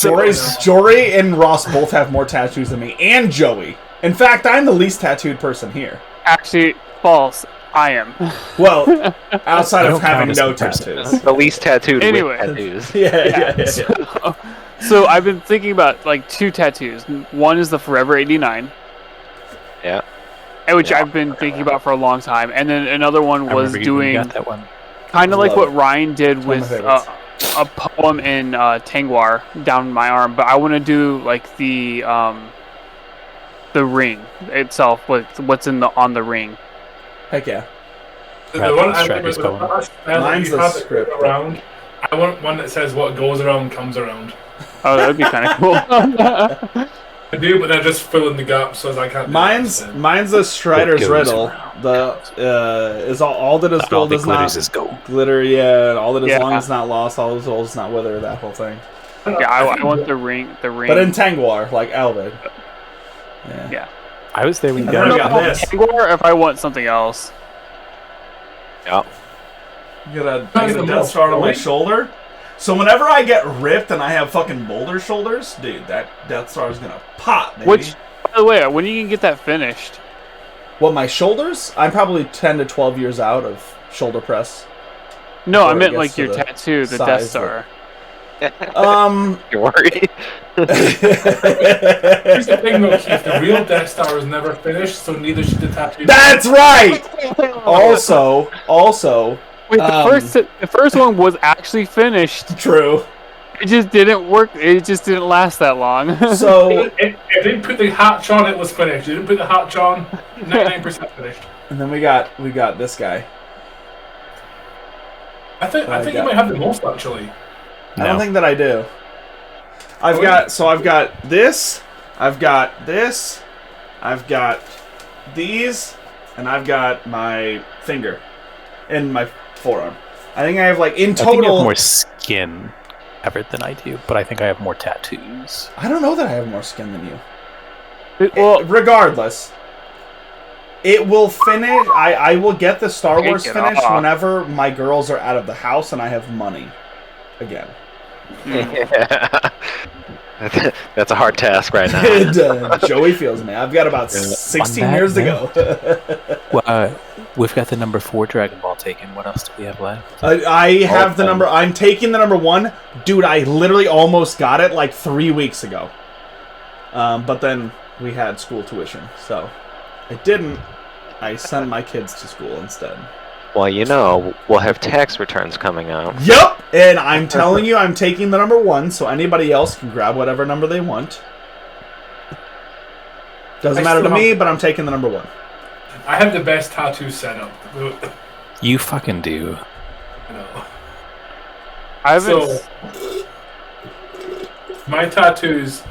Speaker 4: Jory and Ross both have more tattoos than me, and Joey. In fact, I'm the least tattooed person here.
Speaker 1: Actually, false. I am.
Speaker 4: Well, outside
Speaker 2: I
Speaker 4: of
Speaker 2: don't
Speaker 4: having
Speaker 2: count
Speaker 4: no
Speaker 2: as a person.
Speaker 4: tattoos.
Speaker 3: The least tattooed
Speaker 1: Anyway.
Speaker 3: with tattoos.
Speaker 4: Yeah.
Speaker 1: So I've been thinking about like 2 tattoos. One is the Forever 89.
Speaker 3: Yeah.
Speaker 1: Which I've been thinking about for a long time, and then another one
Speaker 2: I
Speaker 1: was
Speaker 2: remember you
Speaker 1: doing
Speaker 2: got that one.
Speaker 1: kind of like
Speaker 4: Love
Speaker 1: what
Speaker 4: it.
Speaker 1: Ryan did
Speaker 4: One of my
Speaker 1: with
Speaker 4: favorites.
Speaker 1: a poem in Tangwar down my arm, but I want to do like the ring itself with what's on the ring.
Speaker 4: Heck yeah.
Speaker 5: The
Speaker 2: Right,
Speaker 5: one
Speaker 2: the
Speaker 5: I
Speaker 2: strap
Speaker 5: remember
Speaker 2: is going.
Speaker 4: Mine's the script.
Speaker 5: around. I want one that says "What goes around comes around."
Speaker 1: Oh, that would be kind of cool.
Speaker 5: I do, but then just fill in the gaps so as I can't.
Speaker 4: Mine's the Strider's
Speaker 2: What goes
Speaker 4: riddle.
Speaker 2: around
Speaker 4: The is all that is
Speaker 2: All
Speaker 4: gold
Speaker 2: that
Speaker 4: is
Speaker 2: glitters
Speaker 4: not
Speaker 2: is gold.
Speaker 4: glitter. Yeah, all that is
Speaker 1: Yeah.
Speaker 4: long is not lost. All that is old is not wither. That whole thing.
Speaker 1: Yeah, I want the ring. The ring.
Speaker 4: But in Tangwar, like Alvid. Yeah.
Speaker 1: Yeah.
Speaker 2: I was there when you
Speaker 4: And then
Speaker 2: got
Speaker 4: I
Speaker 2: it.
Speaker 4: got this.
Speaker 1: Tangwar, if I want something else.
Speaker 3: Yeah.
Speaker 4: You got a Death Star on my shoulder. So whenever I get ripped and I have fucking boulder shoulders, dude, that Death Star is gonna pop, baby.
Speaker 1: Which, by the way, when are you gonna get that finished?
Speaker 4: What, my shoulders? I'm probably 10 to 12 years out of shoulder press.
Speaker 1: No,
Speaker 4: Before
Speaker 1: I
Speaker 4: it
Speaker 1: meant
Speaker 4: gets
Speaker 1: like
Speaker 4: to
Speaker 1: your
Speaker 4: the
Speaker 1: tattoo, the Death
Speaker 4: size
Speaker 1: Star.
Speaker 3: You're worried.
Speaker 5: Here's the thing, though, Keith. The real Death Star was never finished, so neither should the tattoo.
Speaker 4: That's right! Also,
Speaker 1: Wait, the first one was actually finished.
Speaker 4: true.
Speaker 1: It just didn't work. It just didn't last that long.
Speaker 4: So,
Speaker 5: If they didn't put the hatch on, it was finished. You didn't put the hatch on, 99% finished.
Speaker 4: and then we got this guy.
Speaker 5: I think you might have the most actually.
Speaker 4: I don't
Speaker 2: No.
Speaker 4: think that I do. I've got this, I've got this, I've got these, and I've got my finger and my forearm. I think I have like in
Speaker 2: I think you
Speaker 4: total.
Speaker 2: have more skin, Everett, than I do, but I think I have more tattoos.
Speaker 4: I don't know that I have more skin than you.
Speaker 1: Well,
Speaker 4: Regardless, it will finish. I will get the Star
Speaker 1: Take
Speaker 4: Wars
Speaker 1: it
Speaker 4: finished
Speaker 1: off.
Speaker 4: whenever my girls are out of the house and I have money again.
Speaker 3: Yeah. That's a hard task right now.
Speaker 4: And, Joey feels me. I've got about 16
Speaker 2: on that
Speaker 4: years to
Speaker 2: note-
Speaker 4: go.
Speaker 2: Well, we've got the number 4 Dragon Ball taken. What else do we have left?
Speaker 4: I have the number. I'm taking the number 1. Dude, I literally almost got it like 3 weeks ago. But then we had school tuition, so I didn't. I sent my kids to school instead.
Speaker 3: Well, you know, we'll have tax returns coming out.
Speaker 4: Yep, and I'm telling you, I'm taking the number 1, so anybody else can grab whatever number they want. Doesn't matter to me, but I'm taking the number 1.
Speaker 5: I have the best tattoo setup.
Speaker 2: You fucking do.
Speaker 5: You know.
Speaker 1: I haven't.
Speaker 5: So, my tattoos,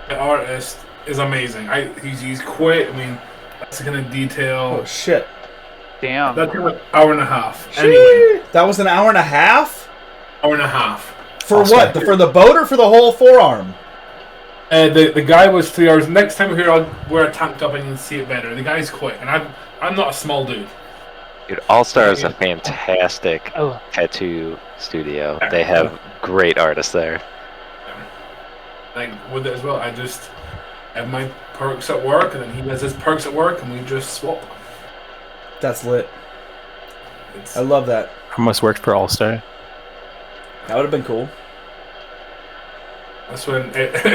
Speaker 5: the artist is amazing. He's quick. I mean, that's the kind of detail.
Speaker 4: Oh shit!
Speaker 1: Damn.
Speaker 5: That took an hour and a half. Anyway,
Speaker 4: That was an hour and a half
Speaker 5: hour and a half.
Speaker 4: for
Speaker 2: Awesome.
Speaker 4: what? For the boat or for the whole forearm?
Speaker 5: The guy was 3 hours. Next time we're here, I'll wear a tank top and you can see it better. The guy's quick, and I'm not a small dude.
Speaker 3: Dude, All Star is a fantastic
Speaker 1: Oh.
Speaker 3: tattoo studio. They have great artists there.
Speaker 5: Like with it as well, I just have my perks at work, and then he has his perks at work, and we just swap.
Speaker 4: That's lit.
Speaker 5: It's,
Speaker 4: I love that.
Speaker 2: I almost worked for All Star.
Speaker 4: That would have been cool.
Speaker 5: that's when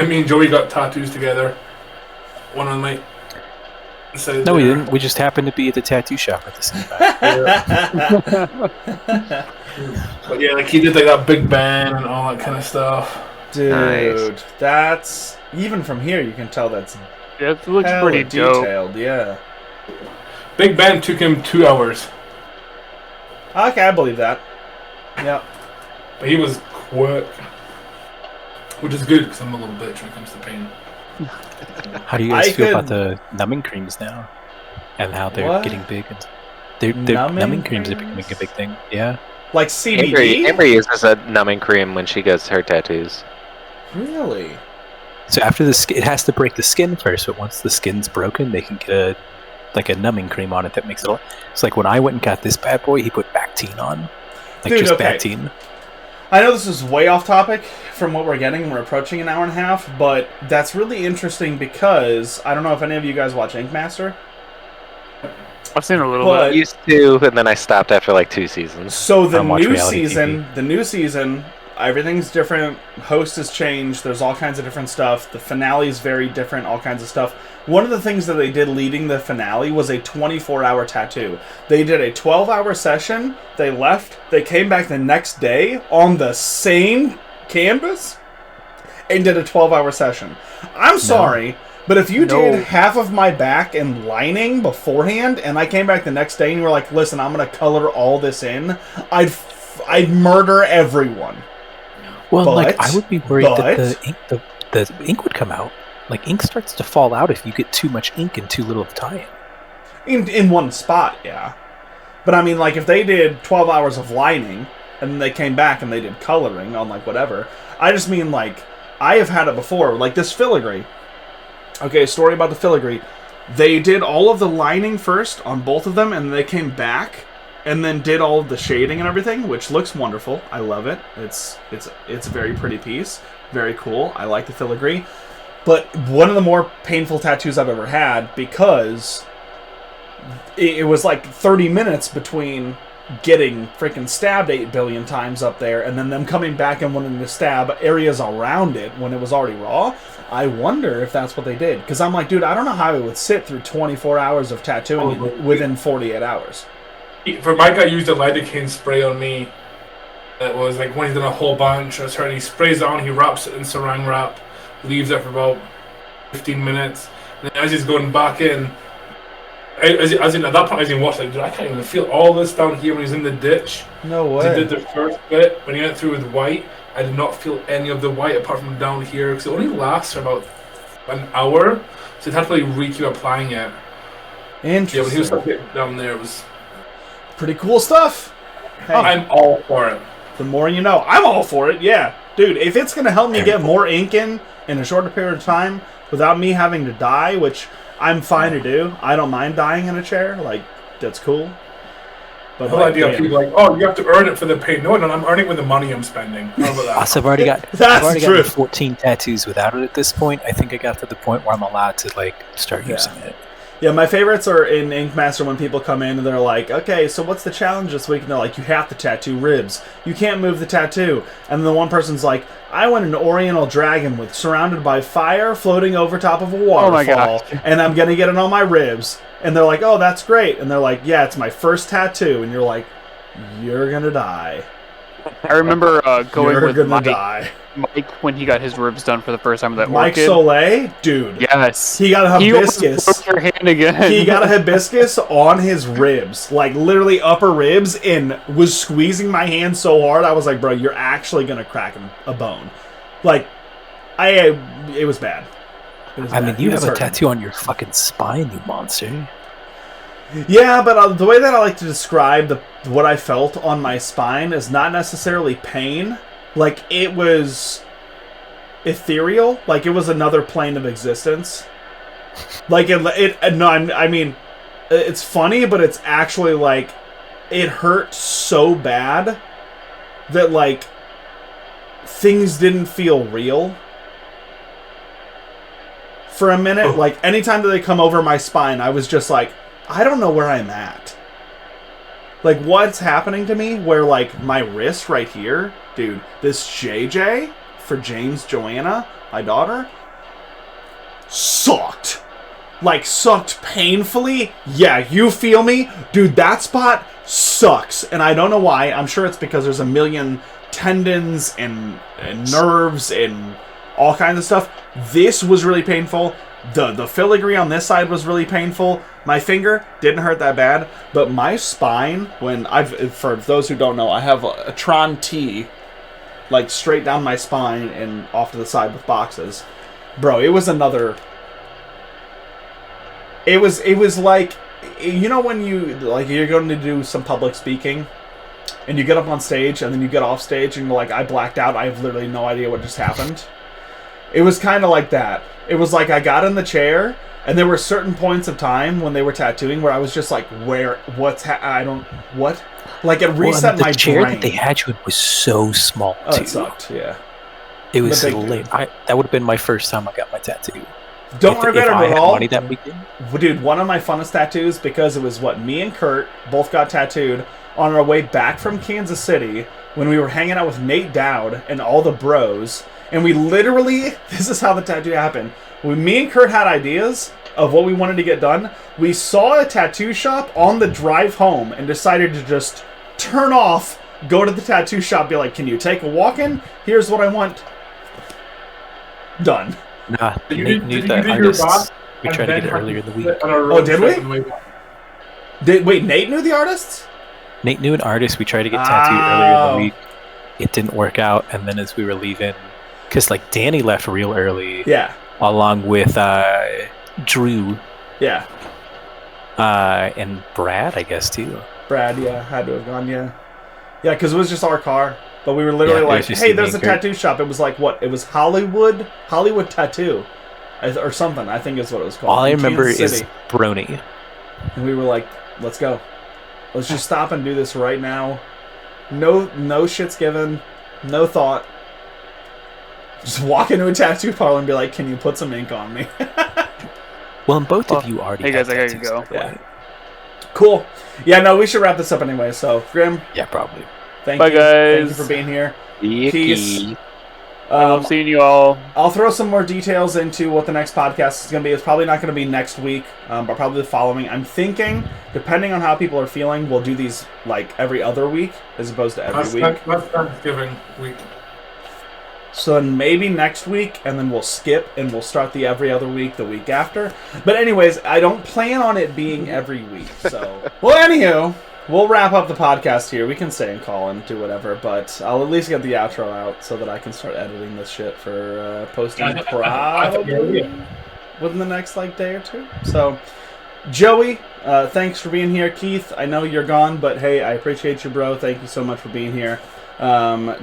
Speaker 5: me and Joey got tattoos together. One on my side.
Speaker 2: No, we
Speaker 5: there.
Speaker 2: didn't. We just happened to be at the tattoo shop at the same time.
Speaker 5: But yeah, like he did like that Big Ben and all that kind of stuff.
Speaker 4: Dude,
Speaker 3: Nice.
Speaker 4: that's even from here you can tell that's
Speaker 1: It looks
Speaker 4: hella
Speaker 1: pretty dope.
Speaker 4: detailed. Yeah.
Speaker 5: Big Ben took him 2 hours,
Speaker 4: Okay, I believe that. Yeah.
Speaker 5: but he was quick, which is good because I'm a little bitch when it comes to pain.
Speaker 2: How do you guys
Speaker 4: I
Speaker 2: feel about
Speaker 4: could-
Speaker 2: the numbing creams now, and how they're
Speaker 4: What?
Speaker 2: getting big? They're numbing creams are becoming a big thing. Yeah.
Speaker 4: Like CBD.
Speaker 3: Amber uses a numbing cream when she gets her tattoos.
Speaker 4: Really?
Speaker 2: So after the skin, it has to break the skin first. But once the skin's broken, they can get a numbing cream on it that makes it. It's like when I went and got this bad boy, he put Bactine on. Like,
Speaker 4: Dude,
Speaker 2: just
Speaker 4: okay.
Speaker 2: bad team.
Speaker 4: I know this is way off topic from what we're getting. We're approaching an hour and a half, but that's really interesting because I don't know if any of you guys watch Ink Master.
Speaker 1: I've seen a little
Speaker 4: But-
Speaker 3: I used to, and then I stopped after like 2 seasons.
Speaker 4: So the
Speaker 2: Don't watch
Speaker 4: new
Speaker 2: reality
Speaker 4: season, everything's different. Host has changed. There's all kinds of different stuff. The finale is very different. All kinds of stuff. One of the things that they did leading the finale was a 24-hour tattoo. They did a 12-hour session. They left. They came back the next day on the same canvas and did a 12-hour session. I'm sorry, but if you did half of my back and lining beforehand, and I came back the next day and you were like, "Listen, I'm gonna color all this in," I'd murder everyone.
Speaker 2: Well,
Speaker 4: But-
Speaker 2: like, I would be worried that
Speaker 4: but-
Speaker 2: the ink would come out. Like, ink starts to fall out if you get too much ink and too little of tie-in.
Speaker 4: In one spot, yeah. But I mean, like, if they did 12 hours of lining, and then they came back and they did coloring on, like, whatever. I just mean, like, I have had it before. Like, this filigree. Okay, story about the filigree. They did all of the lining first on both of them, and they came back and then did all of the shading and everything, which looks wonderful. I love it. It's a very pretty piece. Very cool. I like the filigree. But one of the more painful tattoos I've ever had, because it was like 30 minutes between getting freaking stabbed 8 billion times up there and then them coming back and wanting to stab areas around it when it was already raw. I wonder if that's what they did. Because I'm like, dude, I don't know how it would sit through 24 hours of tattooing within 48 hours.
Speaker 5: For my guy used a lidocaine spray on me. That was like when he's done a whole bunch. He sprays it on, he wraps it in saran wrap, leaves it for about 15 minutes. And then as he's going back in, as in at that point, as he watched, like, dude, I can't even feel all this down here when he's in the ditch.
Speaker 4: No
Speaker 5: As he
Speaker 4: way.
Speaker 5: did the first bit, when he went through with white, I did not feel any of the white apart from down here, because it only lasts for about an hour, so you'd have to really keep applying it. Yeah, when he was
Speaker 4: Interesting.
Speaker 5: down there, it was.
Speaker 4: Pretty cool stuff. Hey,
Speaker 5: I'm all for it.
Speaker 4: the more you know. I'm all for it, yeah. Dude, if it's going to help me get more ink in a shorter period of time without me having to die, which I'm fine to do. I don't mind dying in a chair. Like, that's cool. But
Speaker 5: The whole
Speaker 4: like,
Speaker 5: idea of
Speaker 4: damn.
Speaker 5: people like, oh, you have to earn it for the pain. No, I'm earning it with the money I'm spending. How about that?
Speaker 2: Also, I've already got
Speaker 4: That's
Speaker 2: I've already
Speaker 4: true.
Speaker 2: got 14 tattoos without it at this point. I think I got to the point where I'm allowed to, like, start using it.
Speaker 4: Yeah, my favorites are in Ink Master when people come in and they're like, okay, so what's the challenge this week? And they're like, you have to tattoo ribs. You can't move the tattoo. And then the one person's like, I want an Oriental dragon with surrounded by fire floating over top of a waterfall.
Speaker 1: my gosh.
Speaker 4: And I'm going to get it on my ribs. And they're like, oh, that's great. And they're like, yeah, it's my first tattoo. And you're like, you're going to die.
Speaker 1: I remember going
Speaker 4: You're
Speaker 1: with
Speaker 4: going to
Speaker 1: Mike
Speaker 4: die.
Speaker 1: when he got his ribs done for the first time with that
Speaker 4: Mike
Speaker 1: orchid.
Speaker 4: Soleil, dude.
Speaker 1: Yes.
Speaker 4: He got a hibiscus.
Speaker 1: He broke your hand again.
Speaker 4: He got a hibiscus on his ribs, like literally upper ribs, and was squeezing my hand so hard. I was like, bro, you're actually going to crack a bone. Like, it was bad. It was
Speaker 2: I mean,
Speaker 4: bad.
Speaker 2: you
Speaker 4: It
Speaker 2: have
Speaker 4: was
Speaker 2: a
Speaker 4: hurting.
Speaker 2: tattoo on your fucking spine, you monster.
Speaker 4: Yeah, but the way that I like to describe what I felt on my spine is not necessarily pain. Like, it was ethereal. Like, it was another plane of existence. Like, I mean, it's funny, but it's actually, like, it hurt so bad that, like, things didn't feel real. For a minute, like, anytime that they come over my spine, I was just like, I don't know where I'm at. Like, what's happening to me? Where, like, my wrist right here, dude, this JJ for James Joanna, my daughter, sucked. Like, sucked painfully. Yeah, you feel me? Dude, that spot sucks. And I don't know why. I'm sure it's because there's a million tendons and nerves and all kinds of stuff. This was really painful. The filigree on this side was really painful. My finger didn't hurt that bad, but my spine, for those who don't know, I have a Tron T, like straight down my spine and off to the side with boxes. Bro, it was another. It was like, you know when you're going to do some public speaking, and you get up on stage and then you get off stage and you're like, I blacked out. I have literally no idea what just happened. It was kind of like that. It was like I got in the chair And there were certain points of time when they were tattooing where I was just like, what? Like it reset my brain.
Speaker 2: The chair that they had you in was so small, too.
Speaker 4: Oh, it sucked, yeah.
Speaker 2: It was late. That would have been my first time I got my tattoo.
Speaker 4: Don't regret it at all.
Speaker 2: Money that weekend.
Speaker 4: Dude, one of my funnest tattoos, because it was me and Kurt both got tattooed on our way back from Kansas City when we were hanging out with Nate Dowd and all the bros. And we literally, this is how the tattoo happened. When me and Kurt had ideas of what we wanted to get done, we saw a tattoo shop on the drive home and decided to just turn off, go to the tattoo shop, be like, can you take a walk in? Here's what I want. Done.
Speaker 2: Nah,
Speaker 5: Nate
Speaker 2: knew that artists. We tried to get it earlier in the week.
Speaker 4: Oh, did we? Wait, Nate knew the artists?
Speaker 2: Nate knew an artist. We tried to get tattooed earlier in the week. It didn't work out, and then as we were leaving, because like Danny left real early.
Speaker 4: Yeah.
Speaker 2: Along with Drew.
Speaker 4: Yeah.
Speaker 2: And Brad, I guess too.
Speaker 4: Brad, yeah, had to have gone, yeah. Yeah, because it was just our car. But we were literally like, hey, there's a tattoo shop. It was like, what? It was Hollywood Tattoo. Or something, I think is what it was called.
Speaker 2: All I remember is Brony.
Speaker 4: And we were like, let's go. Let's just stop and do this right now. No shit's given. No thought. Just walk into a tattoo parlor and be like, can you put some ink on me?
Speaker 2: Well, and both of you already.
Speaker 1: Hey guys, I gotta go.
Speaker 4: Yeah. Cool. Yeah, no, we should wrap this up anyway. So, Grim.
Speaker 2: Yeah, probably.
Speaker 4: Thank
Speaker 1: Bye,
Speaker 4: you.
Speaker 1: guys.
Speaker 4: Thank you for being here.
Speaker 3: Peace.
Speaker 1: I love seeing you all.
Speaker 4: I'll throw some more details into what the next podcast is going to be. It's probably not going to be next week, but probably the following. I'm thinking, depending on how people are feeling, we'll do these like every other week as opposed to every week.
Speaker 5: That's Thanksgiving week.
Speaker 4: So then maybe next week, and then we'll skip and we'll start the every other week the week after. But anyways, I don't plan on it being every week. So, well, anywho, we'll wrap up the podcast here. We can stay and call and do whatever, but I'll at least get the outro out so that I can start editing this shit for posting probably within the next day or two. So, Joey, thanks for being here. Keith, I know you're gone, but hey, I appreciate you, bro. Thank you so much for being here.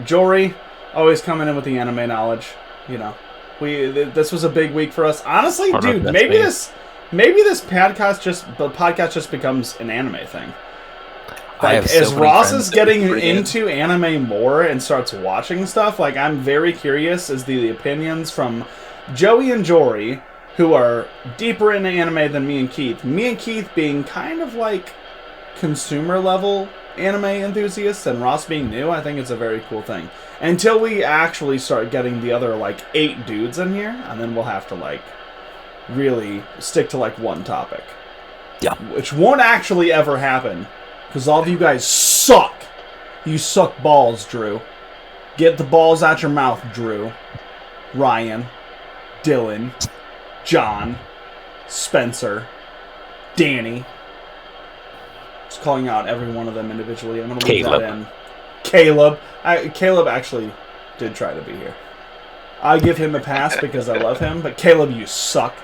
Speaker 4: Jory, always coming in with the anime knowledge. You know, this was a big week for us. Honestly, dude, maybe this podcast just becomes an anime thing. Like, as Ross is getting into anime more and starts watching stuff, like, I'm very curious as the opinions from Joey and Jory, who are deeper into anime than me and Keith. Me and Keith being kind of like consumer level anime enthusiasts, and Ross being new. I think it's a very cool thing. Until we actually start getting the other 8 dudes in here, and then we'll have to really stick to one topic.
Speaker 2: Yeah.
Speaker 4: Which won't actually ever happen. Because all of you guys suck. You suck balls, Drew. Get the balls out your mouth, Drew. Ryan. Dylan. John. Spencer. Danny. Just calling out every one of them individually. I'm going to leave that in. Caleb. Caleb actually did try to be here. I give him a pass because I love him. But Caleb, you suck.